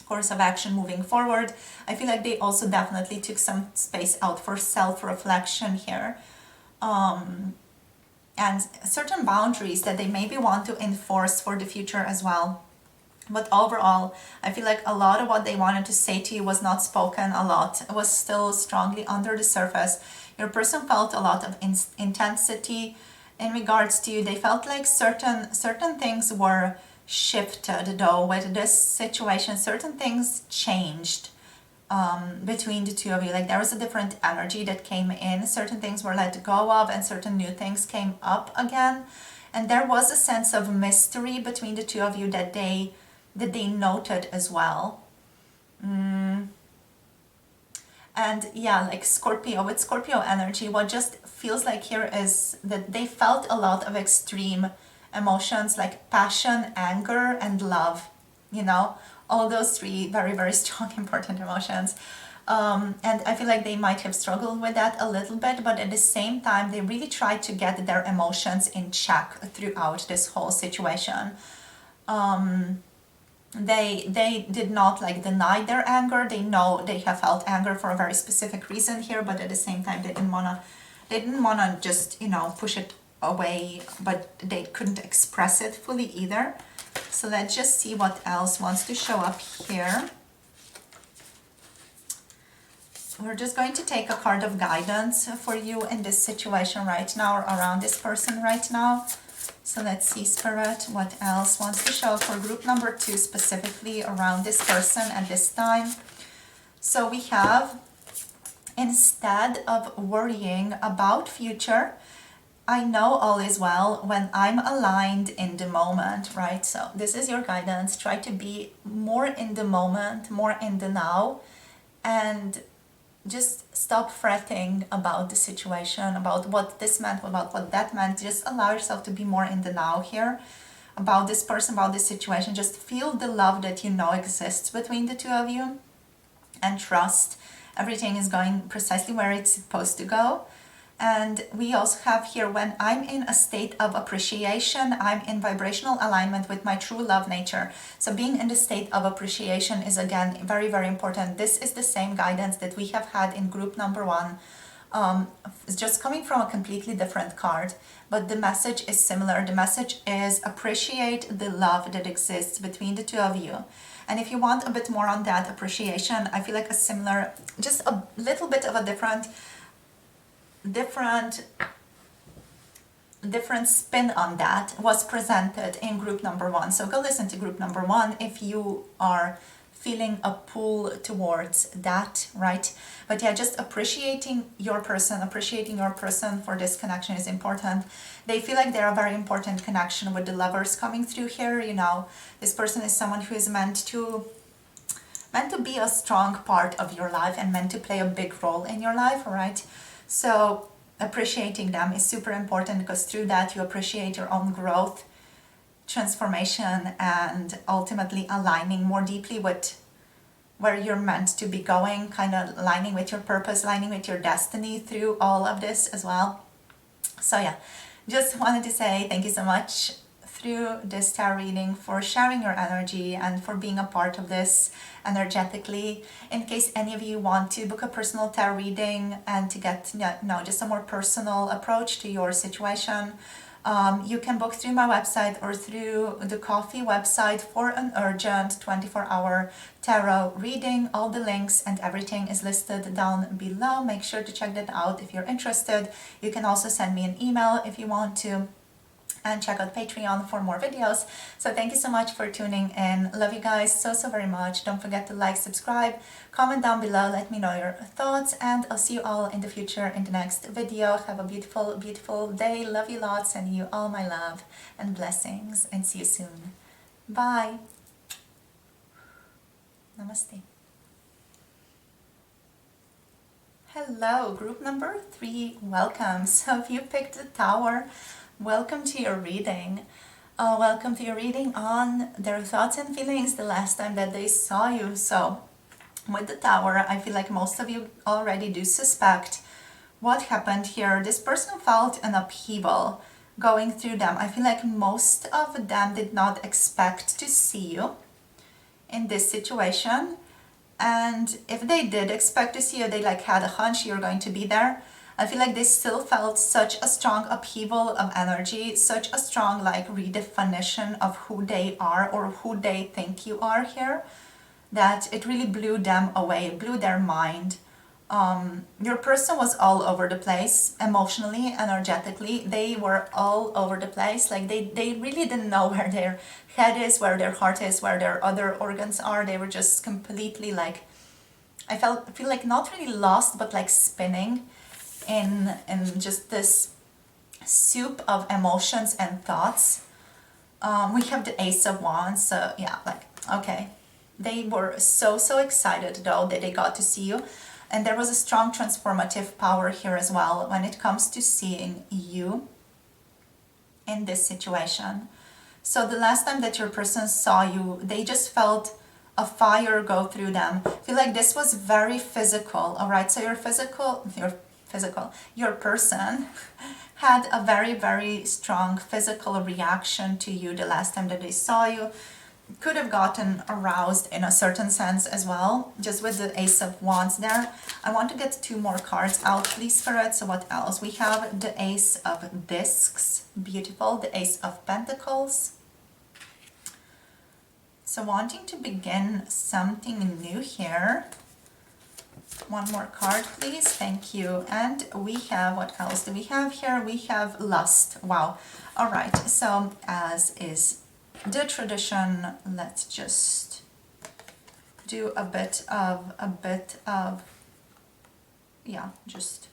course of action moving forward. I feel like they also definitely took some space out for self-reflection here, and certain boundaries that they maybe want to enforce for the future as well. But overall, I feel like a lot of what they wanted to say to you was not spoken a lot. It was still strongly under the surface. Your person felt a lot of intensity in regards to you. They felt like certain things were shifted though with this situation. Certain things changed between the two of you. Like there was a different energy that came in. Certain things were let go of and certain new things came up again. And there was a sense of mystery between the two of you that they noted as well. And yeah, like Scorpio, with Scorpio energy, what just feels like here is that they felt a lot of extreme emotions like passion, anger, and love. You know, all those three very, very strong, important emotions. And I feel like they might have struggled with that a little bit, but at the same time, they really tried to get their emotions in check throughout this whole situation. They did not like deny their anger. They know they have felt anger for a very specific reason here, but at the same time, they didn't wanna just, you know, push it away, but they couldn't express it fully either. So let's just see what else wants to show up here. We're just going to take a card of guidance for you in this situation right now, or around this person right now. So let's see, Spirit, what else wants to show for group number 2, specifically around this person at this time. So we have, instead of worrying about future, I know all is well when I'm aligned in the moment, right? So this is your guidance. Try to be more in the moment, more in the now, and just stop fretting about the situation, about what this meant, about what that meant. Just allow yourself to be more in the now here, about this person, about this situation. Just feel the love that you know exists between the two of you, and trust everything is going precisely where it's supposed to go. And we also have here, when I'm in a state of appreciation, I'm in vibrational alignment with my true love nature. So being in the state of appreciation is again very, very important. This is the same guidance that we have had in group number 1. It's just coming from a completely different card, but the message is similar. The message is appreciate the love that exists between the two of you. And if you want a bit more on that appreciation, I feel like a similar, just a little bit of a different spin on that was presented in group number 1. So go listen to group number 1 if you are feeling a pull towards that, right? But yeah, just appreciating your person for this connection is important. They feel like they're a very important connection with the lovers coming through here. You know, this person is someone who is meant to be a strong part of your life and meant to play a big role in your life, right? So appreciating them is super important, because through that you appreciate your own growth, transformation, and ultimately aligning more deeply with where you're meant to be going, kind of aligning with your purpose, aligning with your destiny through all of this as well. So yeah, just wanted to say thank you so much through this tarot reading for sharing your energy and for being a part of this energetically. In case any of you want to book a personal tarot reading and to get just a more personal approach to your situation, you can book through my website or through the Coffee website for an urgent 24-hour tarot reading. All the links and everything is listed down below. Make sure to check that out if you're interested. You can also send me an email if you want to, and check out Patreon for more videos. So thank you so much for tuning in. Love you guys so very much. Don't forget to like, subscribe, comment down below, let me know your thoughts, and I'll see you all in the future in the next video. Have a beautiful, beautiful day. Love you lots, and you all my love and blessings, and see you soon. Bye. Namaste. Hello, group number 3, welcome. So if you picked the Tower, welcome to your reading. Welcome to your reading on their thoughts and feelings the last time that they saw you. So with the Tower, I feel like most of you already do suspect what happened here. This person felt an upheaval going through them. I feel like most of them did not expect to see you in this situation. And if they did expect to see you, they like had a hunch you're going to be there. I feel like they still felt such a strong upheaval of energy, such a strong like redefinition of who they are or who they think you are here, that it really blew them away, blew their mind. Your person was all over the place, emotionally, energetically. They were all over the place. Like they really didn't know where their head is, where their heart is, where their other organs are. They were just completely like, I feel like not really lost, but like spinning in just this soup of emotions and thoughts. We have the Ace of Wands, so yeah, like, okay. They were so excited though that they got to see you. And there was a strong transformative power here as well when it comes to seeing you in this situation. So the last time that your person saw you, they just felt a fire go through them. I feel like this was very physical, all right? So your person had a very strong physical reaction to you the last time that they saw you. Could have gotten aroused in a certain sense as well, just with the Ace of Wands there. I want to get 2 more cards out, please, Spirit. So what else? We have the Ace of Discs, beautiful, the Ace of Pentacles. So wanting to begin something new here. 1 more card, please. Thank you. And we have, what else do we have here? We have Lust. Wow. All right. So as is the tradition, let's just do a bit of yeah, just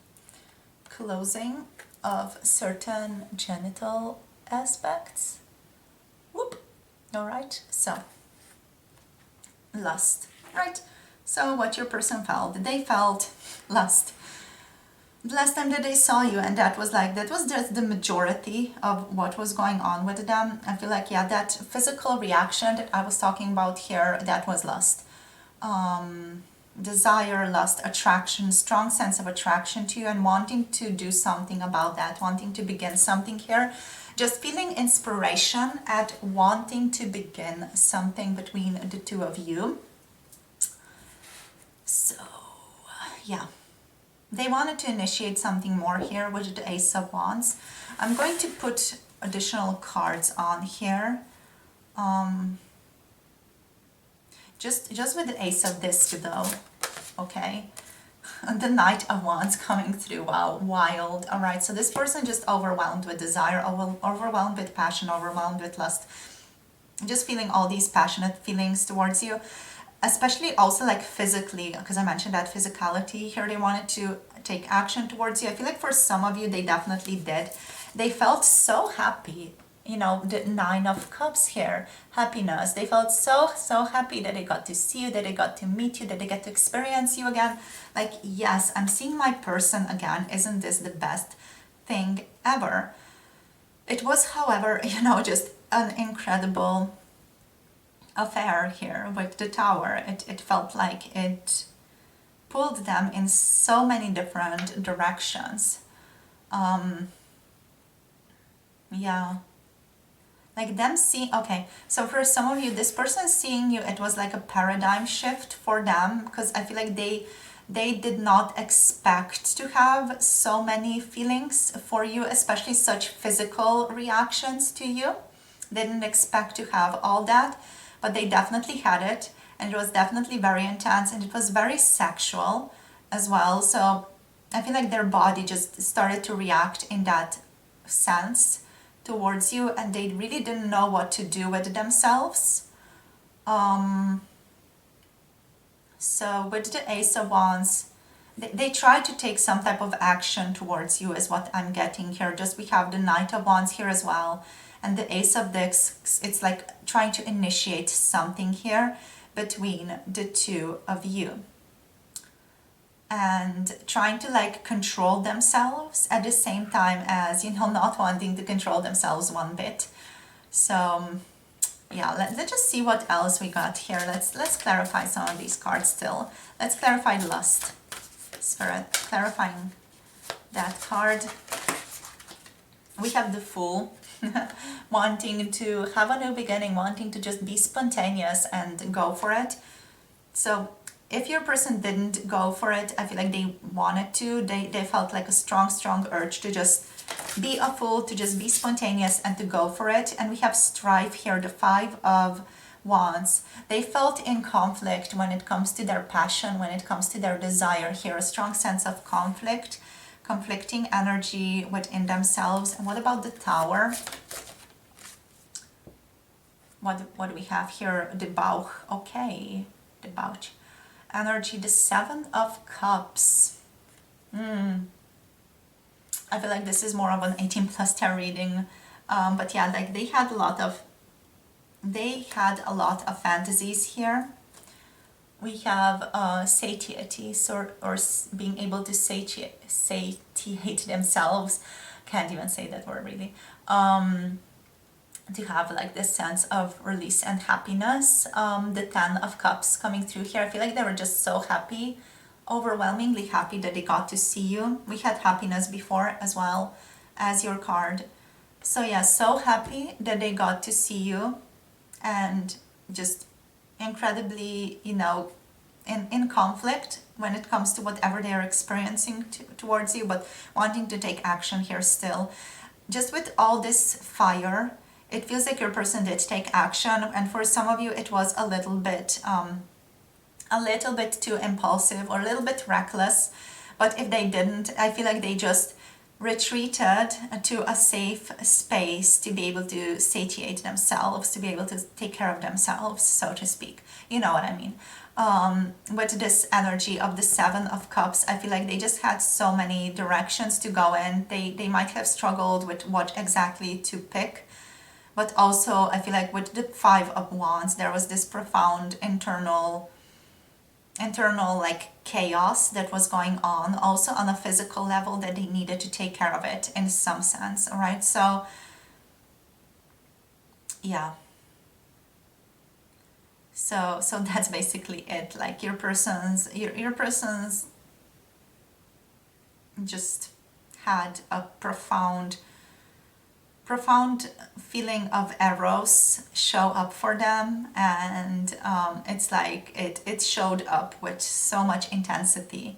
closing of certain genital aspects. Whoop. All right. So lust, right? So what your person felt, they felt lust the last time that they saw you, and that was just the majority of what was going on with them. I feel like, yeah, that physical reaction that I was talking about here, that was lust. desire, lust, attraction, strong sense of attraction to you, and wanting to do something about that, wanting to begin something here. Just feeling inspiration at wanting to begin something between the two of you. So, yeah. They wanted to initiate something more here with the Ace of Wands. I'm going to put additional cards on here. Just with the Ace of Disc though, okay? And the Knight of Wands coming through, wow, wild. All right, so this person just overwhelmed with desire, overwhelmed with passion, overwhelmed with lust. Just feeling all these passionate feelings towards you, especially also like physically, because I mentioned that physicality here. They wanted to take action towards you. I feel like for some of you, they definitely did. They felt so happy. You know, the Nine of Cups here, happiness. They felt so happy that they got to see you, that they got to meet you, that they get to experience you again. Like, yes, I'm seeing my person again. Isn't this the best thing ever? It was, however, you know, just an incredible affair here with the Tower. It felt like it pulled them in so many different directions. Yeah. Like them seeing, okay, so for some of you, this person seeing you, it was like a paradigm shift for them, because I feel like they did not expect to have so many feelings for you, especially such physical reactions to you. They didn't expect to have all that, but they definitely had it, and it was definitely very intense, and it was very sexual as well. So I feel like their body just started to react in that sense towards you, and they really didn't know what to do with themselves. So with the Ace of Wands, they try to take some type of action towards you is what I'm getting here. Just we have the Knight of Wands here as well, and the Ace of Discs. It's like trying to initiate something here between the two of you, and trying to like control themselves at the same time as, you know, not wanting to control themselves one bit. So yeah, let's just see what else we got here. Let's clarify some of these cards still. Let's clarify lust. Spirit, clarifying that card. We have the Fool, wanting to have a new beginning, wanting to just be spontaneous and go for it. So if your person didn't go for it, I feel like they wanted to. They felt like a strong urge to just be a fool, to just be spontaneous and to go for it. And we have strife here, the Five of Wands. They felt in conflict when it comes to their passion, when it comes to their desire here, a strong sense of conflict, conflicting energy within themselves. And what about the Tower? What do we have here? The Bauch, okay, the Bauch. Energy, the Seven of Cups. I feel like this is more of an 18+ tarot reading, but yeah, like they had a lot of fantasies here. We have satiety, or being able to satiate themselves. Can't even say that word really. To have like this sense of release and happiness. The Ten of Cups coming through here. I feel like they were just so happy, overwhelmingly happy that they got to see you. We had happiness before as well as your card. So yeah, so happy that they got to see you, and just incredibly, you know, in conflict when it comes to whatever they are experiencing towards you, but wanting to take action here still. Just with all this fire, it feels like your person did take action, and for some of you it was a little bit too impulsive or a little bit reckless. But if they didn't, I feel like they just retreated to a safe space to be able to satiate themselves, to be able to take care of themselves, so to speak. You know what I mean? With this energy of the Seven of Cups, I feel like they just had so many directions to go in. They might have struggled with what exactly to pick. But also, I feel like with the Five of Wands, there was this profound internal like chaos that was going on, also on a physical level, that they needed to take care of it in some sense. All right, so yeah. So that's basically it. Like your person's just had a profound feeling of eros show up for them, and it's like it showed up with so much intensity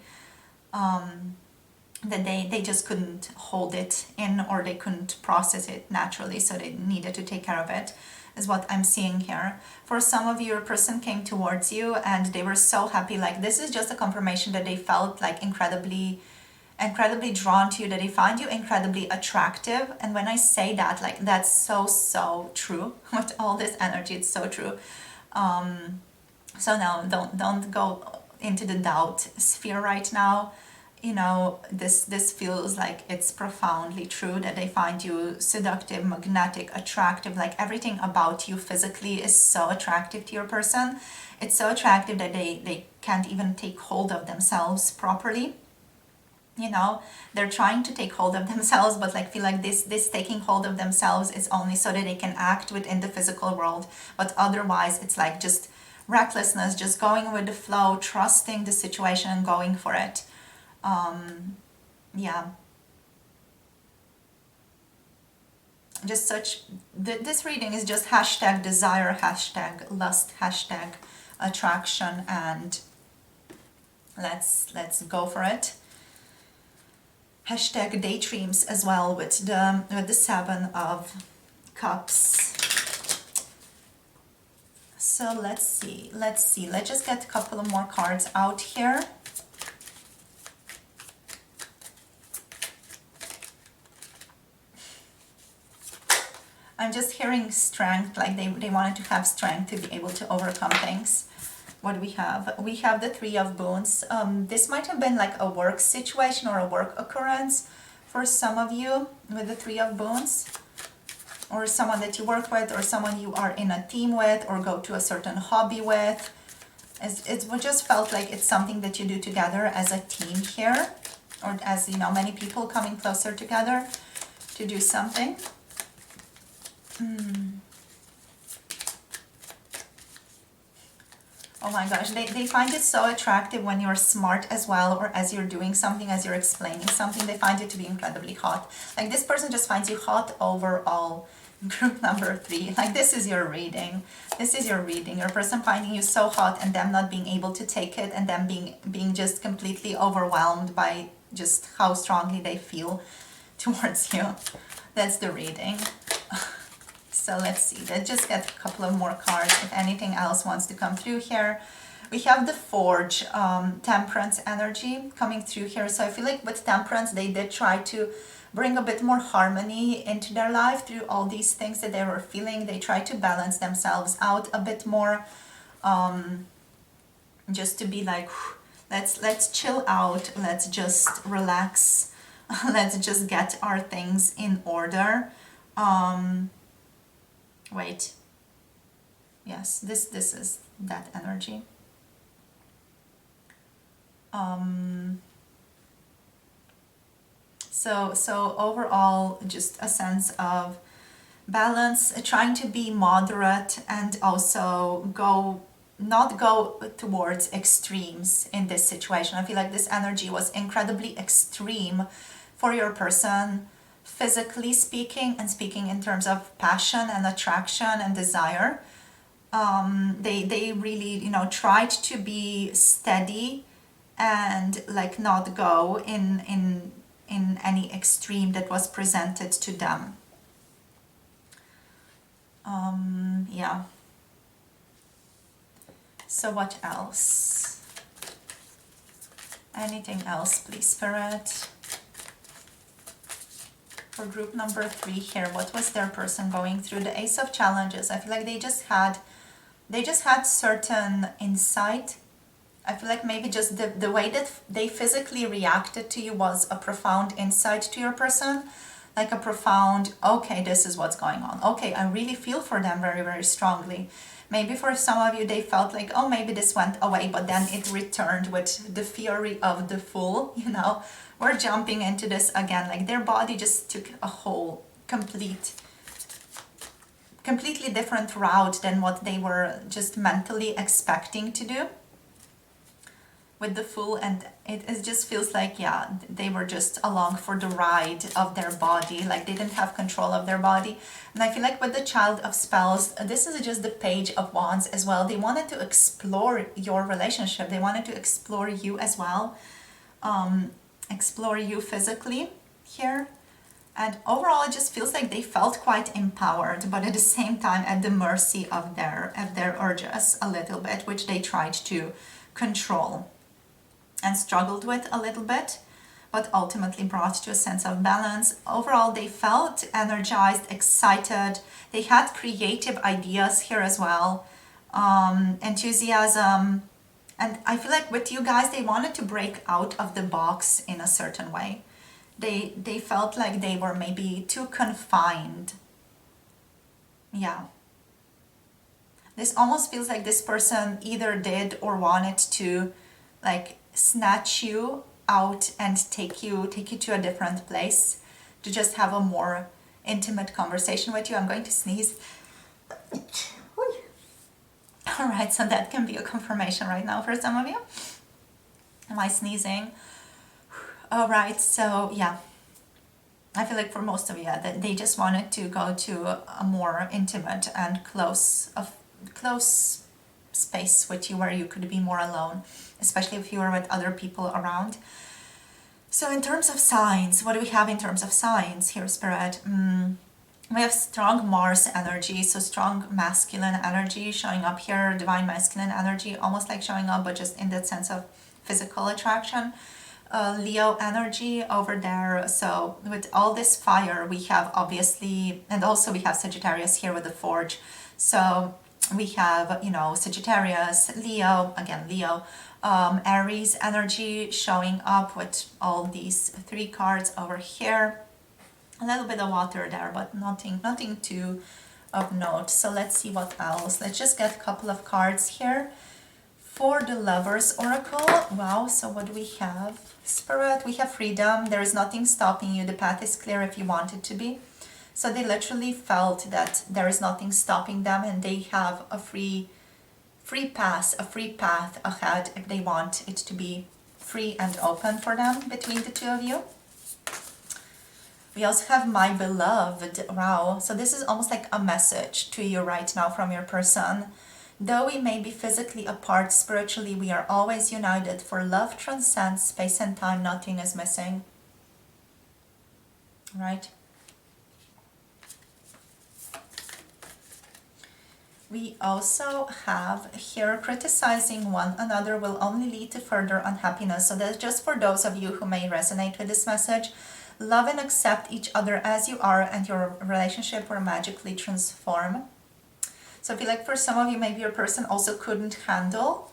that they just couldn't hold it in, or they couldn't process it naturally, so they needed to take care of it, is what I'm seeing here. For some of you, your person came towards you and they were so happy. Like this is just a confirmation that they felt like incredibly drawn to you, that they find you incredibly attractive. And when I say that, like that's so true. With all this energy, it's so true. So now don't go into the doubt sphere right now. You know, this feels like it's profoundly true, that they find you seductive, magnetic, attractive. Like everything about you physically is so attractive to your person. It's so attractive that they can't even take hold of themselves properly. You know, they're trying to take hold of themselves, but like feel like this taking hold of themselves is only so that they can act within the physical world. But otherwise it's like just recklessness, just going with the flow, trusting the situation and going for it. Yeah, just such this reading is just hashtag desire, hashtag lust, hashtag attraction, and let's go for it. Hashtag daydreams as well with the 7 of Cups. So let's see, let's just get a couple of more cards out here. I'm just hearing strength, like they wanted to have strength to be able to overcome things. What we have the 3 of Wands. This might have been like a work situation or a work occurrence for some of you with the 3 of Wands, or someone that you work with, or someone you are in a team with, or go to a certain hobby with. It just felt like it's something that you do together as a team here, or as, you know, many people coming closer together to do something. Oh my gosh, they find it so attractive when you're smart as well, or as you're doing something, as you're explaining something, they find it to be incredibly hot. Like this person just finds you hot overall. Group number 3, like this is your reading. This is your reading. Your person finding you so hot and them not being able to take it, and them being just completely overwhelmed by just how strongly they feel towards you. That's the reading. So let's see, let's just get a couple of more cards if anything else wants to come through here. We have the Forge, Temperance energy coming through here. So I feel like with Temperance, they did try to bring a bit more harmony into their life through all these things that they were feeling. They tried to balance themselves out a bit more, just to be like, let's chill out, let's just relax, let's just get our things in order. Wait, yes, this is that energy. So overall, just a sense of balance, trying to be moderate, and also not go towards extremes in this situation. I feel like this energy was incredibly extreme for your person, physically speaking, and speaking in terms of passion and attraction and desire. They really, you know, tried to be steady and like not go in any extreme that was presented to them. Yeah. So what else? Anything else, please, Spirit? For group number 3 here, what was their person going through? The Ace of Challenges. I feel like they just had certain insight. I feel like maybe just the way that they physically reacted to you was a profound insight to your person. Like a profound, okay, this is what's going on. Okay, I really feel for them very, very strongly. Maybe for some of you, they felt like, oh, maybe this went away, but then it returned with the fury of the Fool, you know. We're jumping into this again, like their body just took a whole complete completely different route than what they were just mentally expecting to do with the Fool. And it just feels like, yeah, they were just along for the ride of their body, like they didn't have control of their body. And I feel like with the Child of Spells, this is just the Page of Wands as well. They wanted to explore your relationship, they wanted to explore you as well, explore you physically here. And overall, it just feels like they felt quite empowered, but at the same time at the mercy of their urges a little bit, which they tried to control and struggled with a little bit, but ultimately brought to a sense of balance. Overall, they felt energized, excited. They had creative ideas here as well, enthusiasm. And I feel like with you guys, they wanted to break out of the box in a certain way. They felt like they were maybe too confined. Yeah. This almost feels like this person either did or wanted to like snatch you out and take you to a different place to just have a more intimate conversation with you. I'm going to sneeze. All right, so that can be a confirmation right now for some of you. Am I sneezing? All right, so yeah, I feel like for most of you, that they just wanted to go to a more intimate and close space with you where you could be more alone, especially if you were with other people around. So in terms of signs, what do we have in terms of signs here, Spirit? We have strong Mars energy, so strong masculine energy showing up here, divine masculine energy, almost like showing up, but just in that sense of physical attraction. Leo energy over there. So with all this fire, we have obviously, and also we have Sagittarius here with the Forge. So we have, you know, Sagittarius, Leo, again Leo, Aries energy showing up with all these three cards over here. A little bit of water there, but nothing too of note. So let's see what else. Let's just get a couple of cards here for the Lovers Oracle. Wow, so what do we have? Spirit, we have freedom. There is nothing stopping you. The path is clear if you want it to be. So they literally felt that there is nothing stopping them, and they have a free path ahead if they want it to be free and open for them between the two of you. We also have My Beloved. Wow, so this is almost like a message to you right now from your person. Though we may be physically apart, spiritually we are always united, for love transcends space and time, nothing is missing. Right? We also have here, criticizing one another will only lead to further unhappiness. So that's just for those of you who may resonate with this message. Love and accept each other as you are, and your relationship will magically transform. So I feel like for some of you, maybe your person also couldn't handle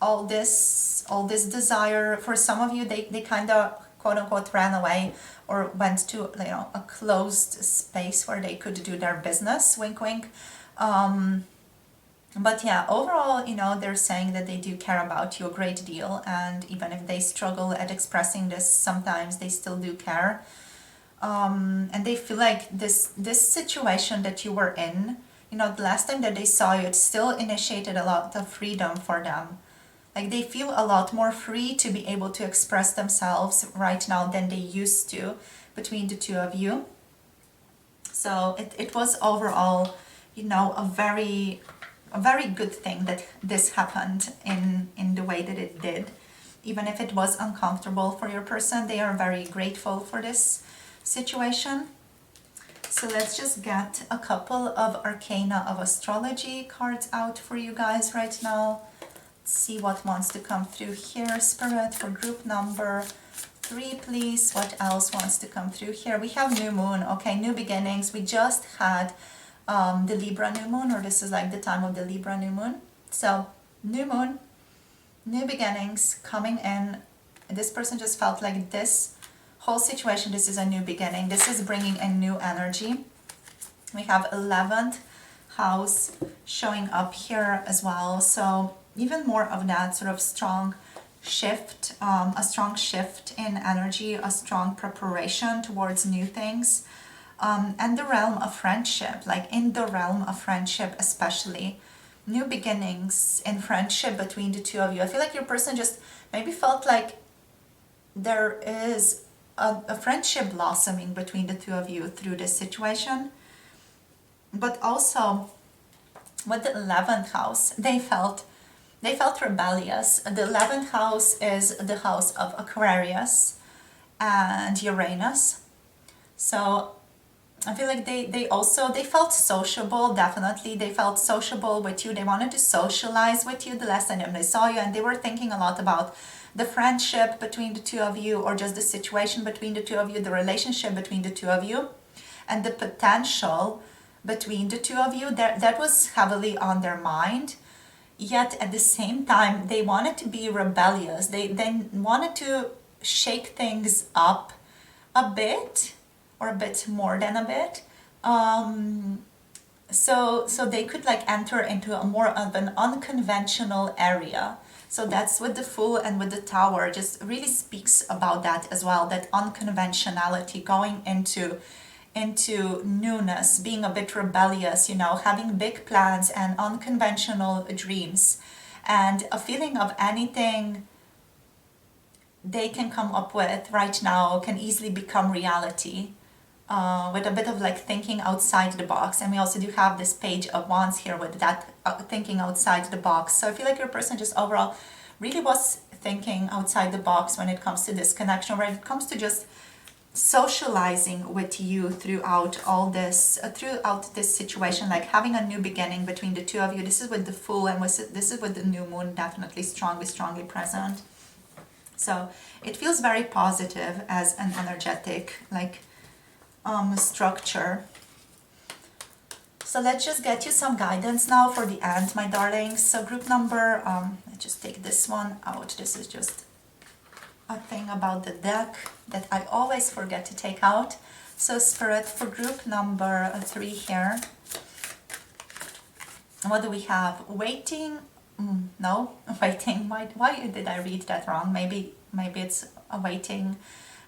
all this desire. For some of you, they kind of quote unquote ran away or went to, you know, a closed space where they could do their business, wink wink. But yeah, overall, you know, they're saying that they do care about you a great deal, and even if they struggle at expressing this, sometimes they still do care. And they feel like this situation that you were in, you know, the last time that they saw you, it still initiated a lot of freedom for them. Like they feel a lot more free to be able to express themselves right now than they used to between the two of you. So it was overall, you know, a very good thing that this happened in the way that it did. Even if it was uncomfortable for your person, they are very grateful for this situation. So let's just get a couple of arcana of astrology cards out for you guys right now. Let's see what wants to come through here. Spirit, for group number 3, please. What else wants to come through here? We have new moon. Okay, new beginnings. We just had the Libra new moon, or this is like the time of the Libra new moon. So new moon, new beginnings coming in. This person just felt like this whole situation, this is a new beginning. This is bringing a new energy. We have 11th house showing up here as well. So even more of that sort of strong shift, a strong shift in energy, a strong preparation towards new things. and the realm of friendship, like in the realm of friendship especially, new beginnings in friendship between the two of you. I feel like your person just maybe felt like there is a friendship blossoming between the two of you through this situation. But also with the 11th house, they felt rebellious. The 11th house is the house of Aquarius and Uranus. So I feel like they felt sociable. Definitely they felt sociable with you. They wanted to socialize with you the last time they saw you, and they were thinking a lot about the friendship between the two of you, or just the situation between the two of you, the relationship between the two of you, and the potential between the two of you. That was heavily on their mind. Yet at the same time, they wanted to be rebellious. They wanted to shake things up a bit, or a bit more than a bit, so they could like enter into a more of an unconventional area. So that's with the Fool and with the Tower, just really speaks about that as well, that unconventionality, going into newness, being a bit rebellious, having big plans and unconventional dreams, and a feeling of anything they can come up with right now can easily become reality, with a bit of like thinking outside the box. And we also do have this Page of Wands here with that thinking outside the box. So I feel like your person just overall really was thinking outside the box when it comes to this connection, when it comes to just socializing with you throughout all this, throughout this situation, like having a new beginning between the two of you. This is with the Fool, and this is with the new moon, definitely strongly present. So it feels very positive as an energetic like structure. So let's just get you some guidance now for the end, my darlings. So group number, let's just take this one out. This is just a thing about the deck that I always forget to take out. So Spirit, for group number 3 here, what do we have? Waiting? No, waiting. Why did I read that wrong? Maybe it's a waiting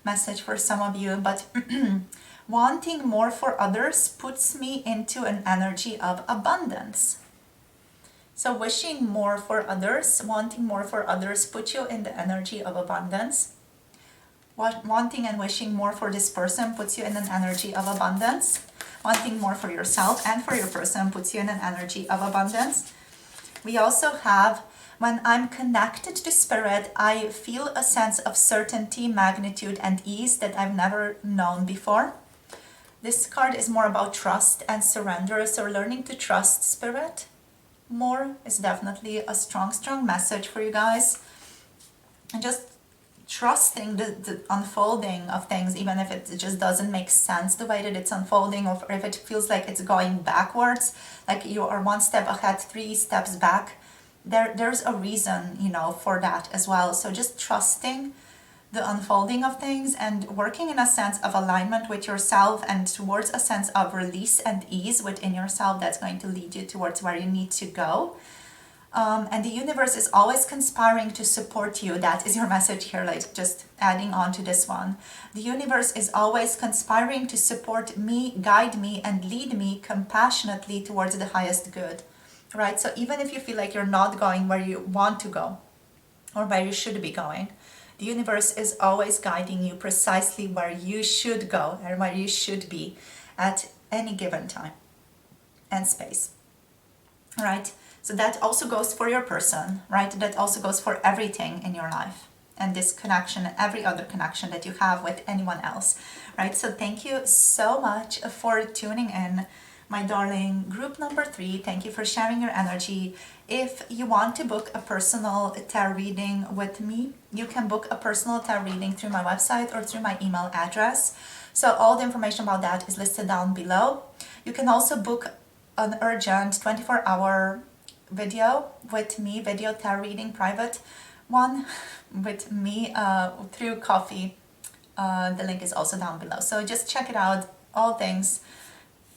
message for some of you, but wanting more for others puts me into an energy of abundance. So wishing more for others, wanting more for others, put you in the energy of abundance. Wanting and wishing more for this person puts you in an energy of abundance. Wanting more for yourself and for your person puts you in an energy of abundance. We also have, when I'm connected to Spirit, I feel a sense of certainty, magnitude, and ease that I've never known before. This card is more about trust and surrender, so learning to trust Spirit more is definitely a strong message for you guys. And just trusting the unfolding of things, even if it just doesn't make sense the way that it's unfolding, or if it feels like it's going backwards, like you are one step ahead, 3 steps back. There's a reason, for that as well. So just trusting the unfolding of things and working in a sense of alignment with yourself and towards a sense of release and ease within yourself, that's going to lead you towards where you need to go. And the universe is always conspiring to support you. That is your message here, like just adding on to this one. The universe is always conspiring to support me, guide me, and lead me compassionately towards the highest good. Right? So even if you feel like you're not going where you want to go or where you should be going, the universe is always guiding you precisely where you should go and where you should be at any given time and space. Right? So that also goes for your person, right? That also goes for everything in your life, and this connection and every other connection that you have with anyone else, right? So thank you so much for tuning in, my darling. Group number 3, thank you for sharing your energy. If you want to book a personal tarot reading with me, you can book a personal tarot reading through my website or through my email address. So all the information about that is listed down below. You can also book an urgent 24-hour video with me, video tarot reading, private one with me through Coffee. The link is also down below. So just check it out. All things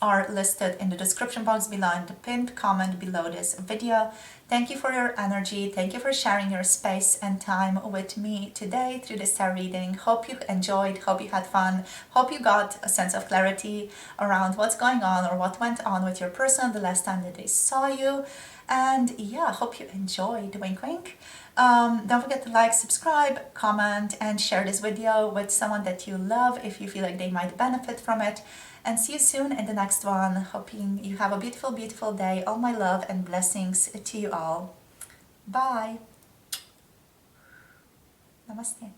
are listed in the description box below and the pinned comment below this video. Thank you for your energy. Thank you for sharing your space and time with me today through this tarot reading. Hope you enjoyed, hope you had fun, hope you got a sense of clarity around what's going on or what went on with your person the last time that they saw you. And yeah, hope you enjoyed. Wink, wink. Don't forget to like, subscribe, comment, and share this video with someone that you love if you feel like they might benefit from it. And see you soon in the next one. Hoping you have a beautiful, beautiful day. All my love and blessings to you all. Bye. Namaste.